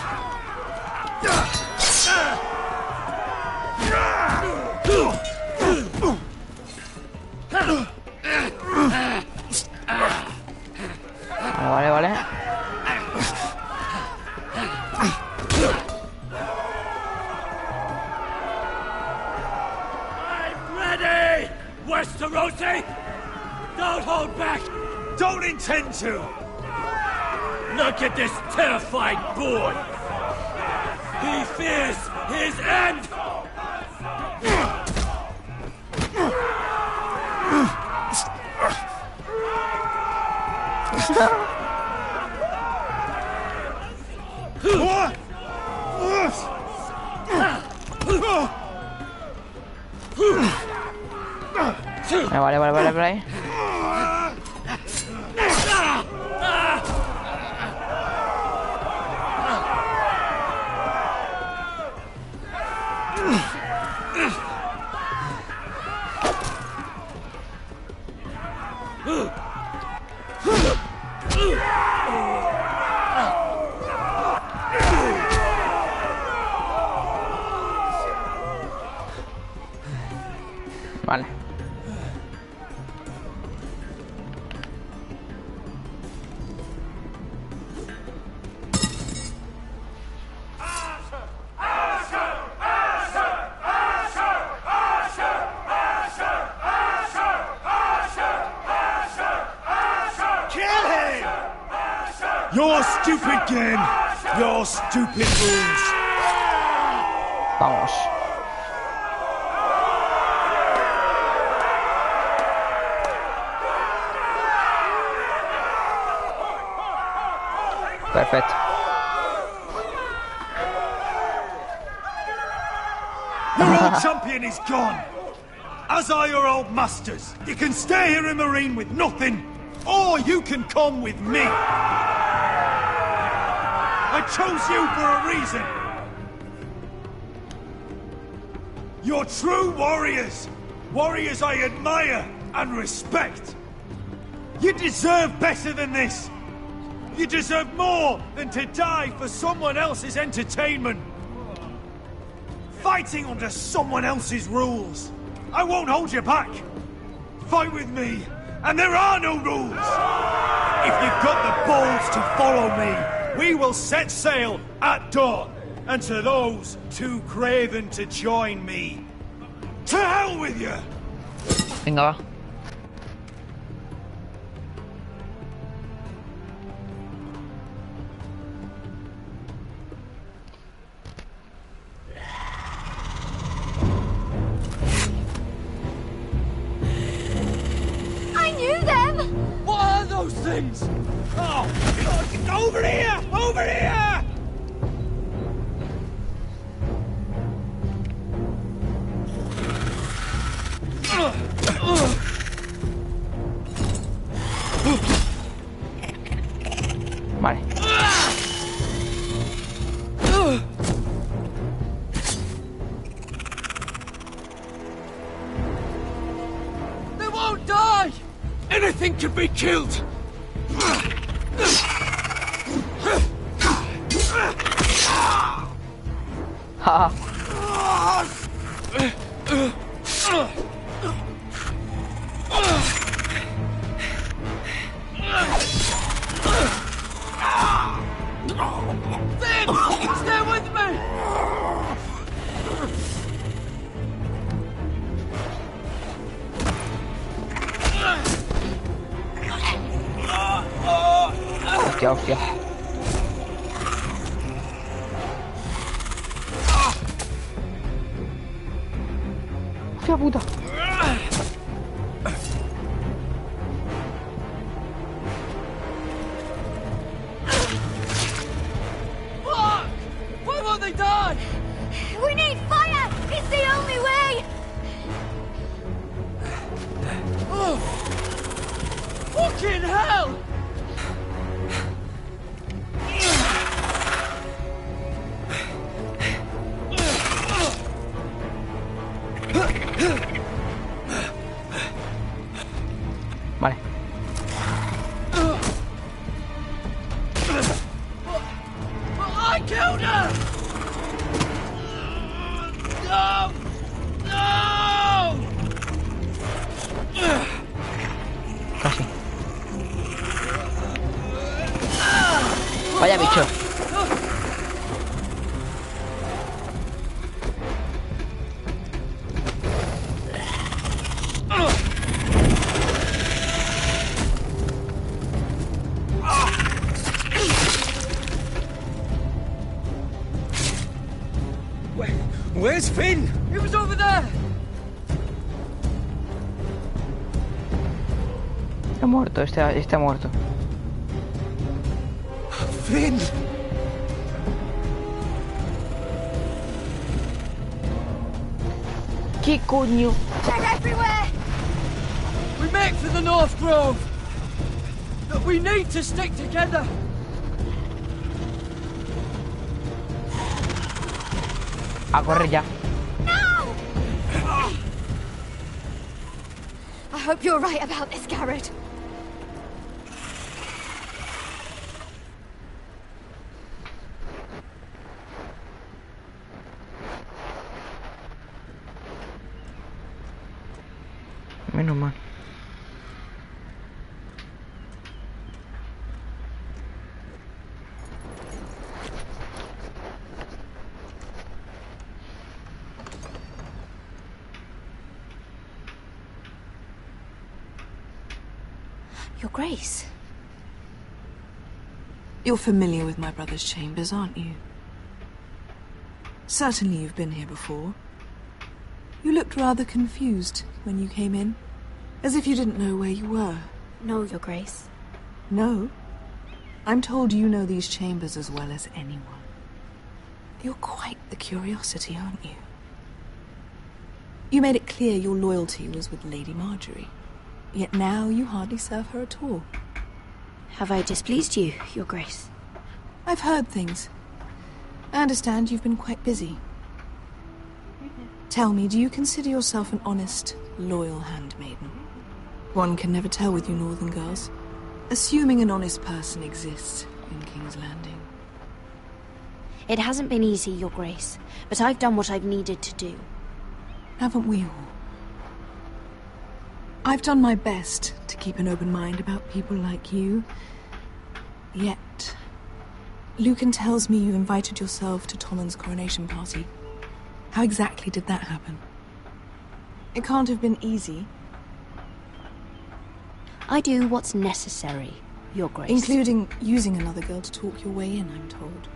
I'm ready! Westerosi! Don't hold back! Don't intend to! Look at this terrified boy! He fears his end! Vale, por ahí. Vale. Your stupid game, your stupid rules. Vamos. Perfecto. Your old champion is gone. As are your old masters. You can stay here in Marine with nothing, or you can come with me. I chose you for a reason. You're true warriors. Warriors I admire and respect. You deserve better than this. You deserve more than to die for someone else's entertainment. Fighting under someone else's rules. I won't hold you back. Fight with me, and there are no rules. If you've got the balls to follow me, we will set sail at dawn. And to those too craven to join me, to hell with you! Venga, va. I knew them! What are those things? Oh, God, over here! Over here! Vale. They won't die! Anything can be killed! Ha. Finn! Stay with me! Hostia, hostia. Hostia puta. Fuck! Why won't they die? We need fire! It's the only way! Oh! Fucking hell! Vale. I killed her! No! No! Casi. Vaya bicho. Where's Finn? He was over there! Está muerto, está muerto. Finn! ¿Qué coño? Check everywhere! We make for the North Grove! But we need to stick together! A correr ya. No! I hope you're right about this, Garrett. Menos mal. Your Grace. You're familiar with my brother's chambers, aren't you? Certainly you've been here before. You looked rather confused when you came in, as if you didn't know where you were. No, Your Grace. No? I'm told you know these chambers as well as anyone. You're quite the curiosity, aren't you? You made it clear your loyalty was with Lady Marjorie. Yet now you hardly serve her at all. Have I displeased you, Your Grace? I've heard things. I understand you've been quite busy. Tell me, do you consider yourself an honest, loyal handmaiden? One can never tell with you northern girls. Assuming an honest person exists in King's Landing. It hasn't been easy, Your Grace, but I've done what I've needed to do. Haven't we all? I've done my best to keep an open mind about people like you. Yet, Lucan tells me you invited yourself to Tommen's coronation party. How exactly did that happen? It can't have been easy. I do what's necessary, Your Grace. Including using another girl to talk your way in, I'm told.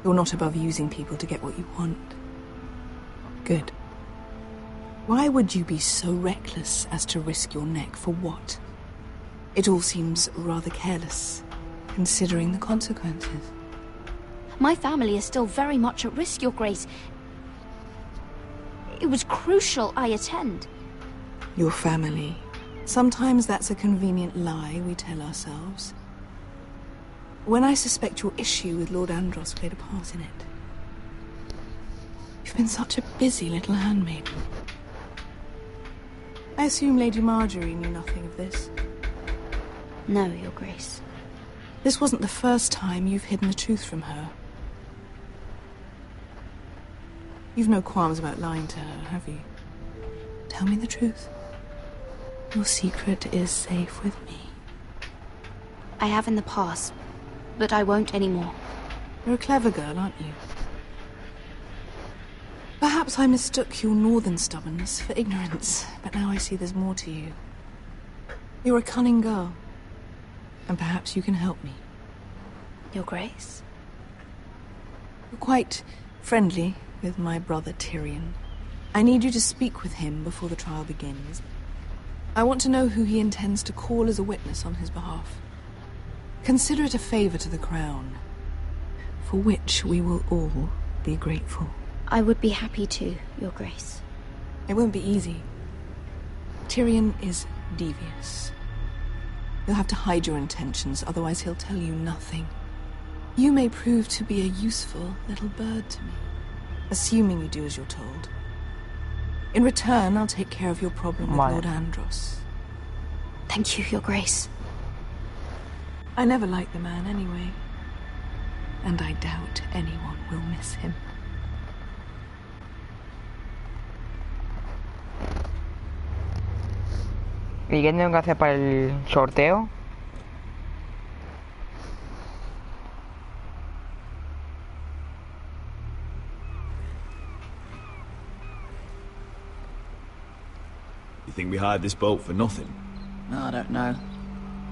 You're not above using people to get what you want. Good. Why would you be so reckless as to risk your neck for what? It all seems rather careless, considering the consequences. My family is still very much at risk, Your Grace. It was crucial I attend. Your family Sometimes that's a convenient lie we tell ourselves. When I suspect your issue with Lord Andros played a part in it. You've been such a busy little handmaid. I assume Lady Marjorie knew nothing of this. No, Your Grace. This wasn't the first time you've hidden the truth from her. You've no qualms about lying to her, have you? Tell me the truth. Your secret is safe with me. I have in the past, but I won't anymore. You're a clever girl, aren't you? Perhaps I mistook your northern stubbornness for ignorance, but now I see there's more to you. You're a cunning girl, and perhaps you can help me. Your Grace? You're quite friendly with my brother Tyrion. I need you to speak with him before the trial begins. I want to know who he intends to call as a witness on his behalf. Consider it a favor to the crown, for which we will all be grateful. I would be happy to, Your Grace. It won't be easy. Tyrion is devious. You'll have to hide your intentions, otherwise he'll tell you nothing. You may prove to be a useful little bird to me, assuming you do as you're told. In return, I'll take care of your problem with Lord Andros. Thank you, Your Grace. I never liked the man anyway, and I doubt anyone will miss him. ¿Y qué tengo que hacer para el sorteo? You think we hired this boat for nothing? I don't know.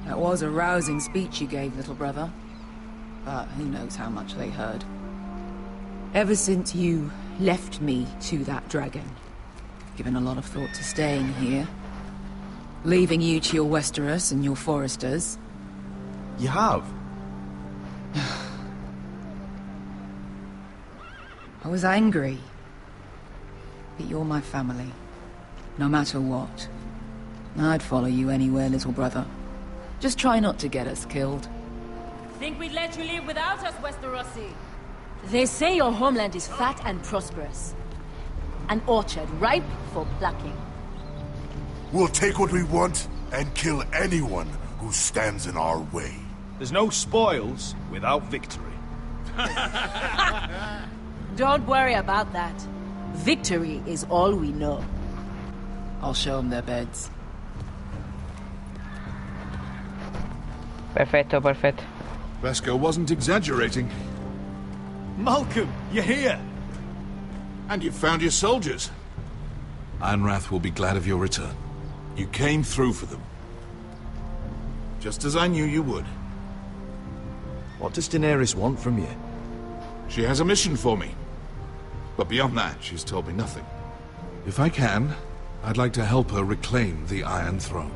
That was a rousing speech you gave, little brother. But who knows how much they heard. Ever since you left me to that dragon, I've given a lot of thought to staying here. Leaving you to your Westeros and your foresters. You have? I was angry. But you're my family. No matter what. I'd follow you anywhere, little brother. Just try not to get us killed. Think we'd let you live without us, Westerosi? They say your homeland is fat and prosperous. An orchard ripe for plucking. We'll take what we want and kill anyone who stands in our way. There's no spoils without victory. Don't worry about that. Victory is all we know. I'll show them their beds. Perfecto, perfecto. Vesco wasn't exaggerating. Malcolm, you're here! And you've found your soldiers. Ironrath will be glad of your return. You came through for them. Just as I knew you would. What does Daenerys want from you? She has a mission for me. But beyond that, she's told me nothing. If I can, I'd like to help her reclaim the Iron Throne.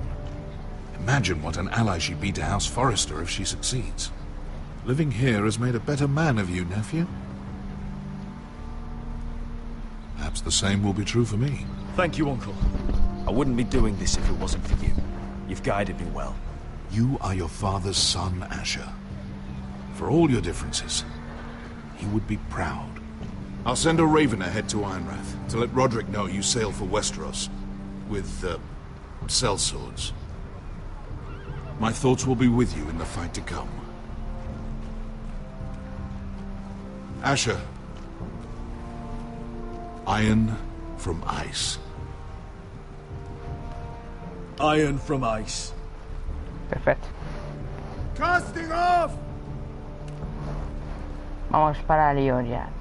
Imagine what an ally she'd be to House Forrester if she succeeds. Living here has made a better man of you, nephew. Perhaps the same will be true for me. Thank you, Uncle. I wouldn't be doing this if it wasn't for you. You've guided me well. You are your father's son, Asher. For all your differences, he would be proud. I'll send a raven ahead to Ironrath to let Roderick know you sail for Westeros with, sellswords. My thoughts will be with you in the fight to come. Asher. Iron from ice. Iron from ice. Perfecto. Casting off! Vamos para Lioriat.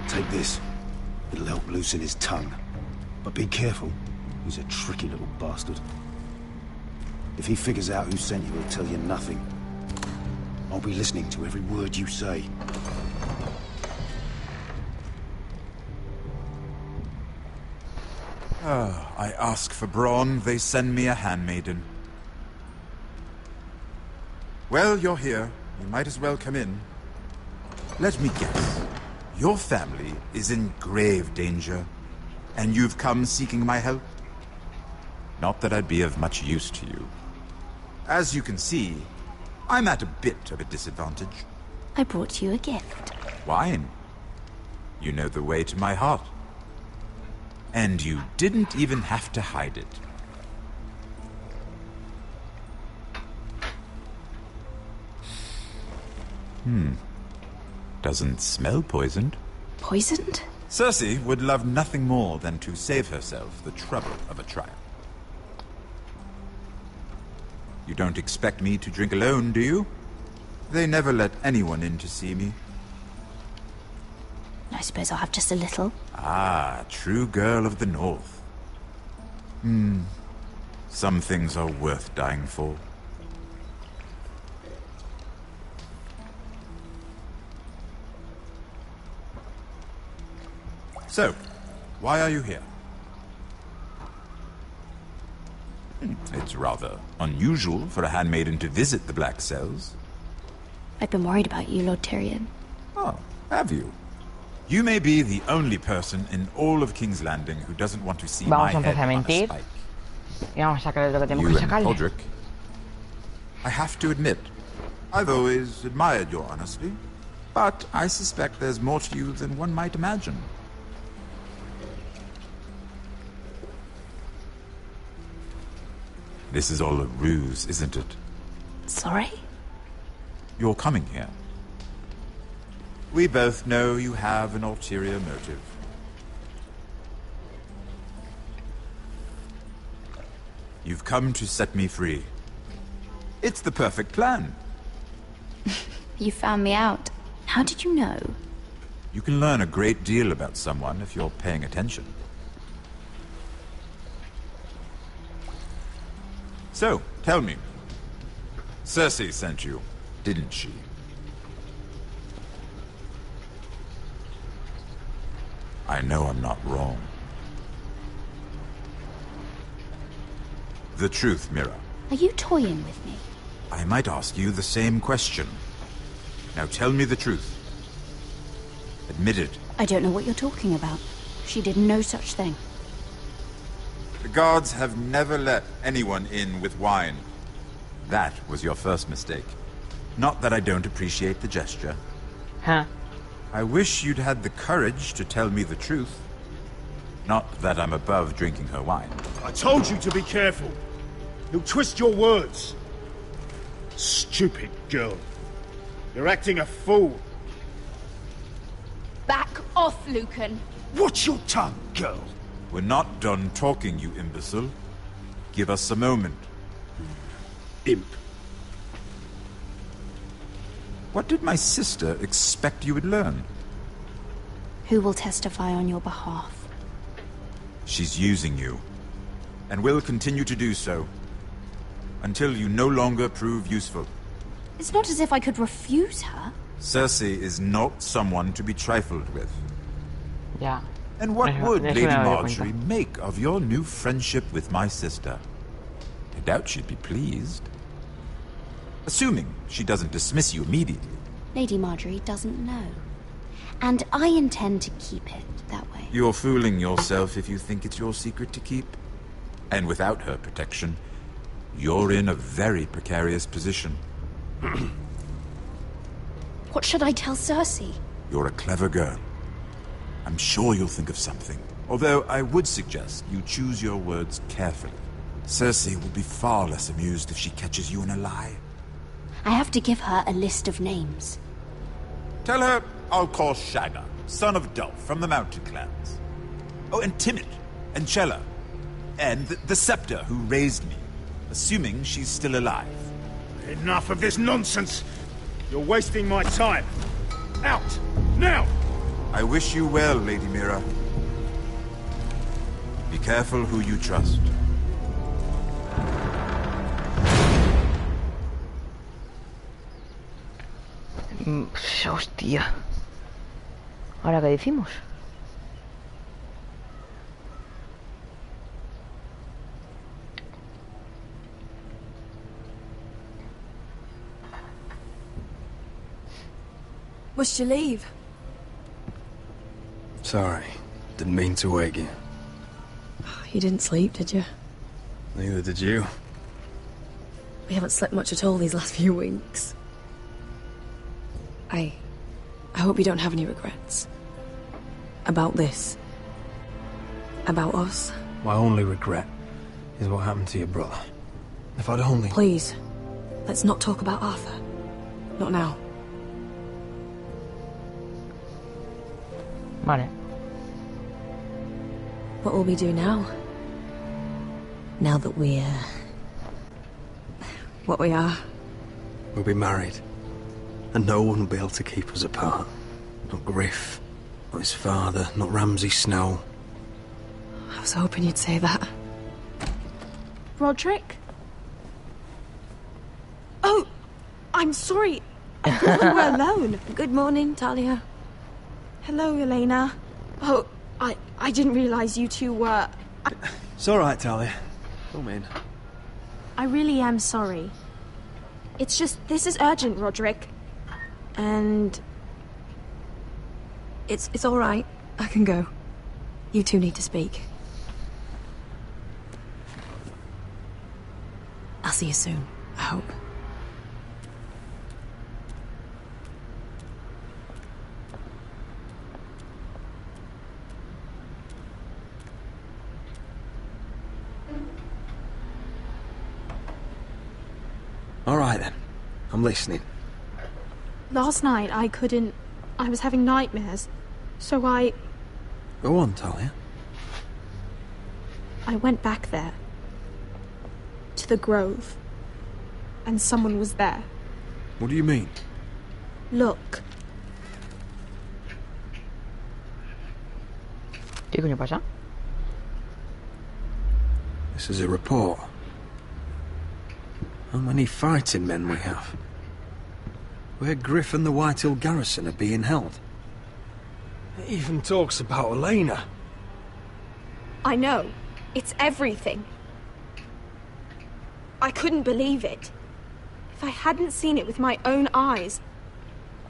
Take this. It'll help loosen his tongue. But be careful. He's a tricky little bastard. If he figures out who sent you, he'll tell you nothing. I'll be listening to every word you say. I ask for brawn, they send me a handmaiden. Well, you're here. You might as well come in. Let me guess. Your family is in grave danger, and you've come seeking my help? Not that I'd be of much use to you. As you can see, I'm at a bit of a disadvantage. I brought you a gift. Wine. You know the way to my heart. And you didn't even have to hide it. Doesn't smell poisoned. Poisoned? Cersei would love nothing more than to save herself the trouble of a trial. You don't expect me to drink alone, do you? They never let anyone in to see me. I suppose I'll have just a little. Ah, true girl of the North. Some things are worth dying for. So, why are you here? It's rather unusual for a handmaiden to visit the Black Cells. I've been worried about you, Lord Tyrion. Oh, have you? You may be the only person in all of King's Landing who doesn't want to see my head on a spike. Y vamos a sacarle lo que tenemos You que and sacarle. Podrick, I have to admit, I've always admired your honesty, but I suspect there's more to you than one might imagine. This is all a ruse, isn't it? Sorry? You're coming here. We both know you have an ulterior motive. You've come to set me free. It's the perfect plan. You found me out. How did you know? You can learn a great deal about someone if you're paying attention. So, tell me. Cersei sent you, didn't she? I know I'm not wrong. The truth, Mira. Are you toying with me? I might ask you the same question. Now tell me the truth. Admit it. I don't know what you're talking about. She did no such thing. The guards have never let anyone in with wine. That was your first mistake. Not that I don't appreciate the gesture. Huh? I wish you'd had the courage to tell me the truth. Not that I'm above drinking her wine. I told you to be careful. He'll twist your words. Stupid girl. You're acting a fool. Back off, Lucan. Watch your tongue, girl. We're not done talking, you imbecile. Give us a moment. Imp. What did my sister expect you would learn? Who will testify on your behalf? She's using you, and will continue to do so, until you no longer prove useful. It's not as if I could refuse her. Cersei is not someone to be trifled with. Ya. And what Eso- would eso Lady me había dado Marjorie cuenta. make of your new friendship with my sister? I doubt she'd be pleased. Assuming she doesn't dismiss you immediately. Lady Marjorie doesn't know. And I intend to keep it that way. You're fooling yourself if you think it's your secret to keep. And without her protection, you're in a very precarious position. What should I tell Cersei? You're a clever girl. I'm sure you'll think of something. Although I would suggest you choose your words carefully. Cersei will be far less amused if she catches you in a lie. I have to give her a list of names. Tell her I'll call Shagga, son of Dolph, from the Mountain Clans. Oh, and Timid, and Chella, and the Scepter who raised me, assuming she's still alive. Enough of this nonsense. You're wasting my time. Out! Now! I wish you well, Lady Mira. Be careful who you trust. Hostia. ¿Ahora qué decimos? Must you leave? Sorry. Didn't mean to wake you. You didn't sleep, did you? Neither did you. We haven't slept much at all these last few weeks. I hope you don't have any regrets. About this. About us. My only regret is what happened to your brother. If I'd only... Please, let's not talk about Arthur. Not now. Vale. What will we do now? Now that we're... what we are. We'll be married. And no one will be able to keep us apart. Not Griff, not his father, not Ramsay Snow. I was hoping you'd say that. Roderick? Oh, I'm sorry. I thought we were alone. Good morning, Talia. Hello, Elena. Oh, I didn't realize you two were... It's all right, Talia. Come in. I really am sorry. It's just, this is urgent, Roderick. And... It's all right. I can go. You two need to speak. I'll see you soon, I hope. All right, then. I'm listening. Last night, I was having nightmares. So Go on, Talia. I went back there. To the grove. And someone was there. What do you mean? Look. ¿Qué coño pasa? This is a report. How many fighting men we have? Where Griff and the Whitehill garrison are being held. It even talks about Elena. I know. It's everything. I couldn't believe it. If I hadn't seen it with my own eyes...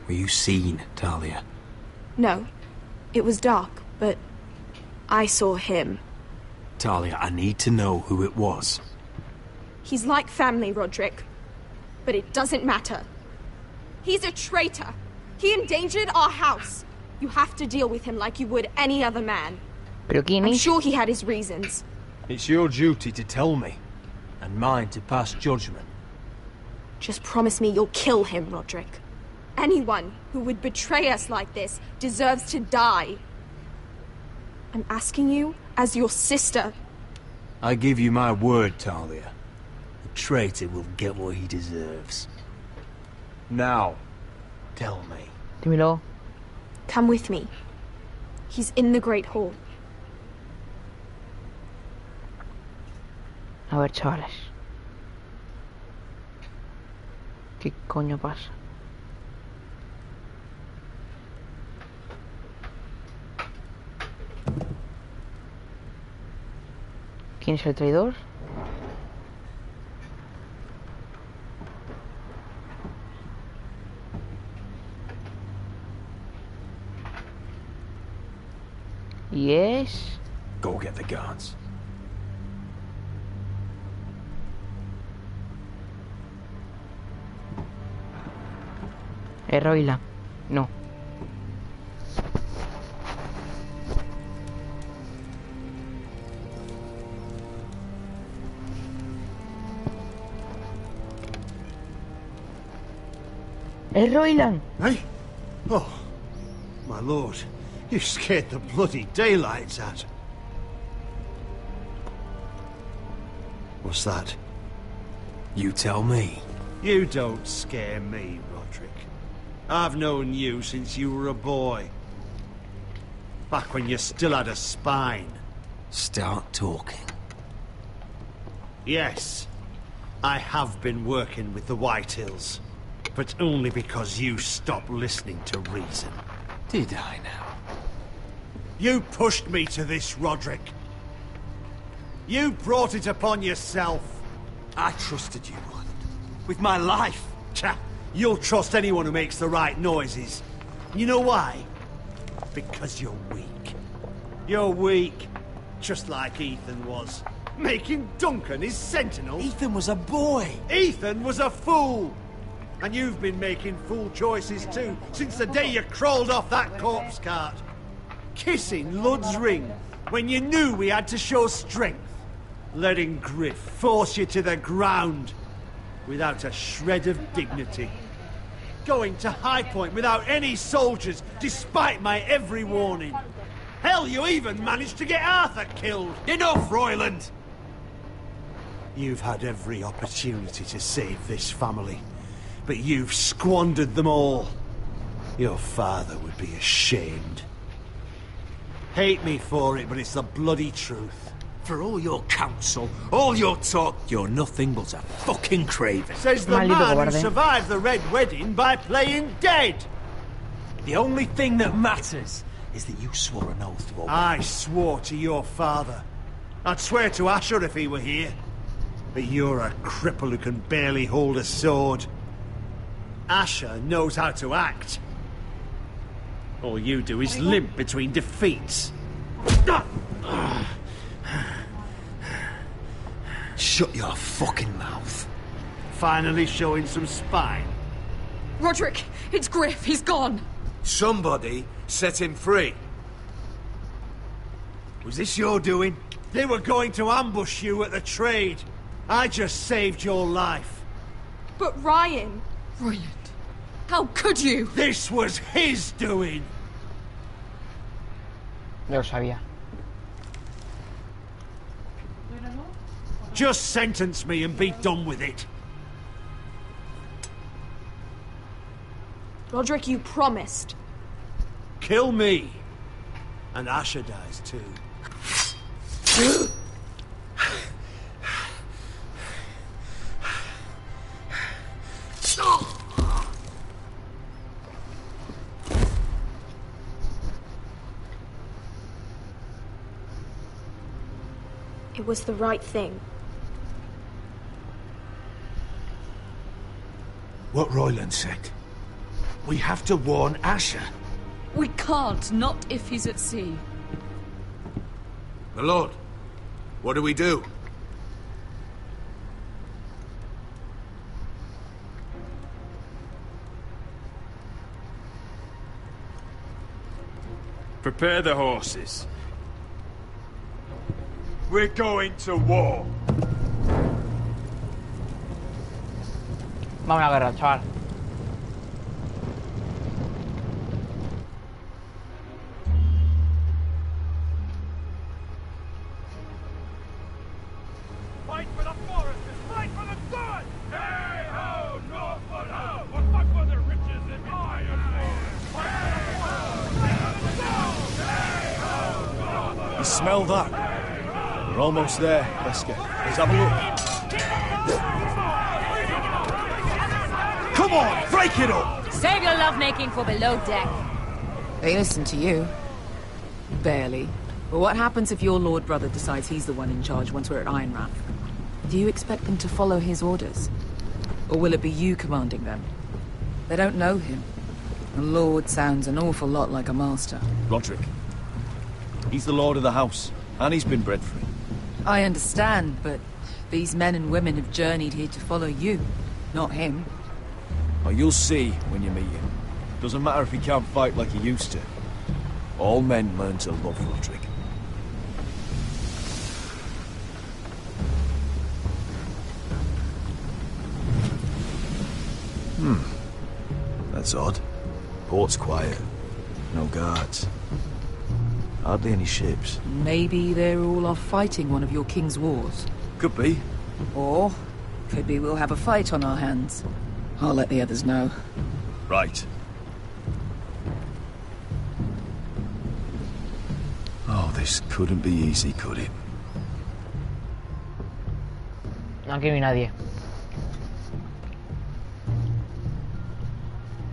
Were you seen, Talia? No. It was dark, but... I saw him. Talia, I need to know who it was. He's like family, Roderick. But it doesn't matter. He's a traitor. He endangered our house. You have to deal with him like you would any other man. ¿Pero quién I'm es? sure he had his reasons. It's your duty to tell me, and mine to pass judgment. Just promise me you'll kill him, Roderick. Anyone who would betray us like this deserves to die. I'm asking you as your sister. I give you my word, Talia. The traitor will get what he deserves. Now, tell me. Dímelo. Come with me. He's in the Great Hall. A ver, chavales. ¿Qué coño pasa? ¿Quién es el traidor? Yes. Go get the guards. Roila. No. Roilan. Hey? Oh, my lord. You scared the bloody daylights out. What's that? You tell me. You don't scare me, Roderick. I've known you since you were a boy. Back when you still had a spine. Start talking. Yes, I have been working with the Whitehills. But only because you stopped listening to reason. Did I now? You pushed me to this, Roderick. You brought it upon yourself. I trusted you, Rod. With my life. You'll trust anyone who makes the right noises. You know why? Because you're weak. You're weak. Just like Ethan was. Making Duncan his sentinel. Ethan was a boy. Ethan was a fool. And you've been making fool choices too, since the day you crawled off that corpse cart. Kissing Lud's ring, when you knew we had to show strength. Letting Griff force you to the ground, without a shred of dignity. Going to High Point without any soldiers, despite my every warning. Hell, you even managed to get Arthur killed. Enough, Royland! You've had every opportunity to save this family, but you've squandered them all. Your father would be ashamed. Hate me for it, but it's the bloody truth. For all your counsel, all your talk, you're nothing but a fucking craven. Says the man who survived the Red Wedding by playing dead. The only thing that matters is that you swore an oath to obey. I swore to your father. I'd swear to Asher if he were here. But you're a cripple who can barely hold a sword. Asher knows how to act. All you do is limp between defeats. Shut your fucking mouth. Finally showing some spine. Roderick, it's Griff. He's gone. Somebody set him free. Was this your doing? They were going to ambush you at the trade. I just saved your life. But Ryan... Roland, how could you? This was his doing. Yo sabía. Just sentence me and be done with it. Roderick, you promised. Kill me. And Asher dies too. It was the right thing. What Royland said. We have to warn Asher. We can't, not if he's at sea. My lord, what do we do? Prepare the horses. We're going to war. Vamos a la guerra, chaval. Fight for the foresters! Fight for the sun! Hey ho, Northwood ho! We'll fight for the riches and iron ore! You smell that? We're almost there, Wesker. Let's have a look. Come on, break it up! Save your lovemaking for below deck. They listen to you. Barely. But what happens if your lord brother decides he's the one in charge once we're at Ironrath? Do you expect them to follow his orders? Or will it be you commanding them? They don't know him. A lord sounds an awful lot like a master. Roderick. He's the lord of the house, and he's been bred free. I understand, but these men and women have journeyed here to follow you, not him. Oh, you'll see when you meet him. Doesn't matter if he can't fight like he used to. All men learn to love Roderick. That's odd. Port's quiet. No guards. Hardly any ships. Maybe they're all off fighting one of your king's wars. Could be. Or, could be we'll have a fight on our hands. I'll let the others know. Right. Oh, this couldn't be easy, could it? No, aquí no hay nadie.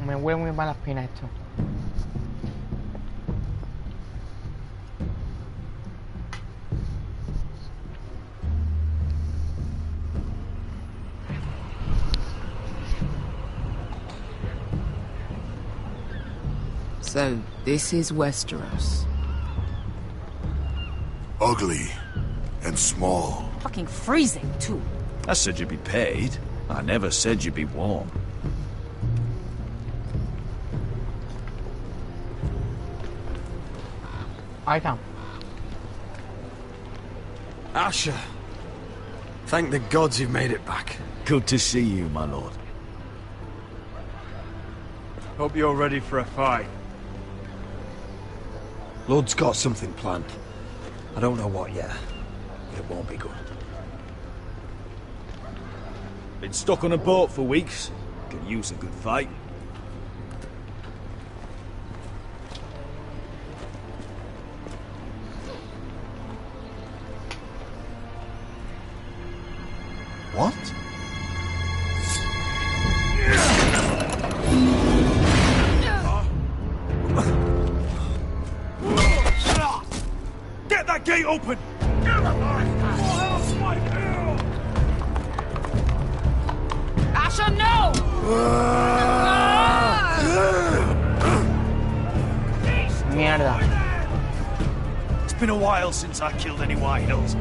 Me huele muy mal la espina esto. So, this is Westeros. Ugly and small. Fucking freezing, too. I said you'd be paid. I never said you'd be warm. Ahí está. Asher, thank the gods you've made it back. Good to see you, my lord. Hope you're ready for a fight. Lord's got something planned. I don't know what yet, but it won't be good. Been stuck on a boat for weeks. Could use a good fight. What? Get that gate open! Asher, no! Mierda. It's been a while since I killed any White Hills.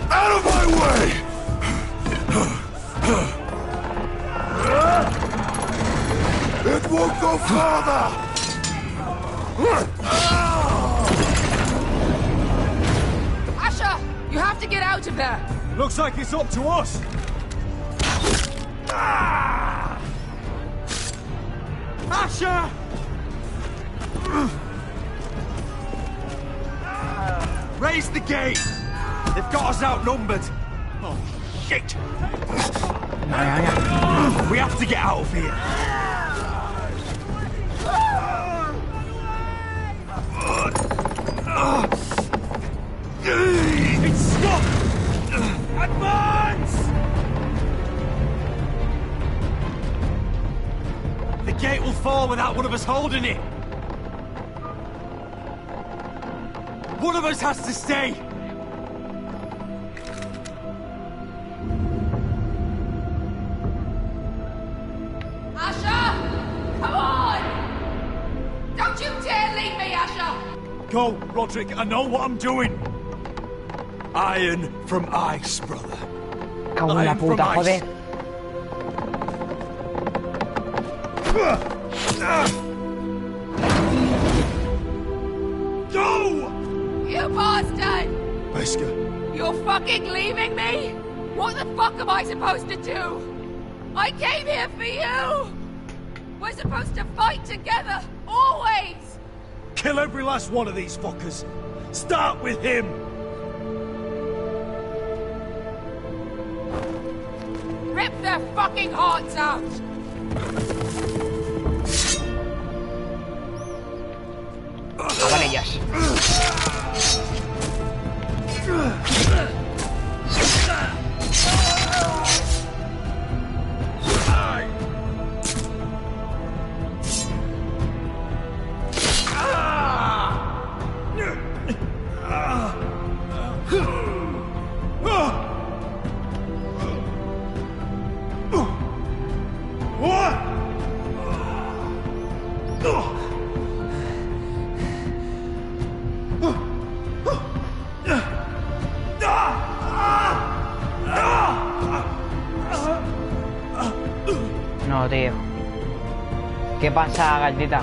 Out of my way! It won't go farther! Asher, you have to get out of there! Looks like it's up to us! Asher! Raise the gate! They've got us outnumbered! Oh, shit! We have to get out of here! It's stuck! Advance! The gate will fall without one of us holding it! One of us has to stay! Asher! Come on! Don't you dare leave me, Asher! Go, Roderick, I know what I'm doing! Iron from ice, brother. Cago en la Iron from puta, ice. joder. Go! You bastard! Wesker. You're fucking leaving me? What the fuck am I supposed to do? I came here for you! We're supposed to fight together, always! Kill every last one of these fuckers. Start with him! Rip their fucking hearts out! Hagan ellas. No, tío. ¿Qué pasa, gatita?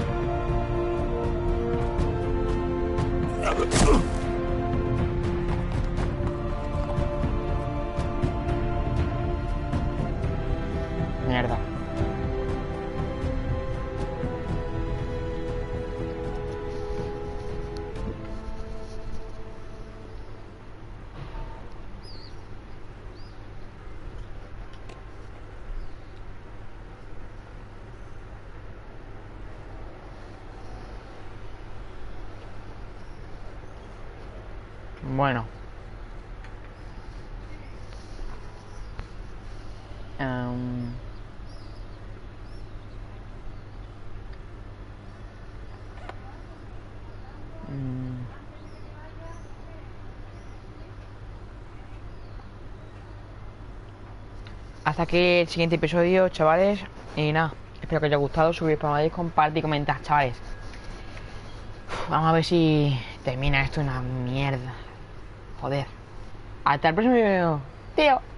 Mierda. Bueno. hasta aquí el siguiente episodio, chavales. Y nada, espero que os haya gustado. Subir, para compartir y comentar, chavales. Vamos a ver si termina esto una mierda. Joder. Hasta el próximo video. Tío.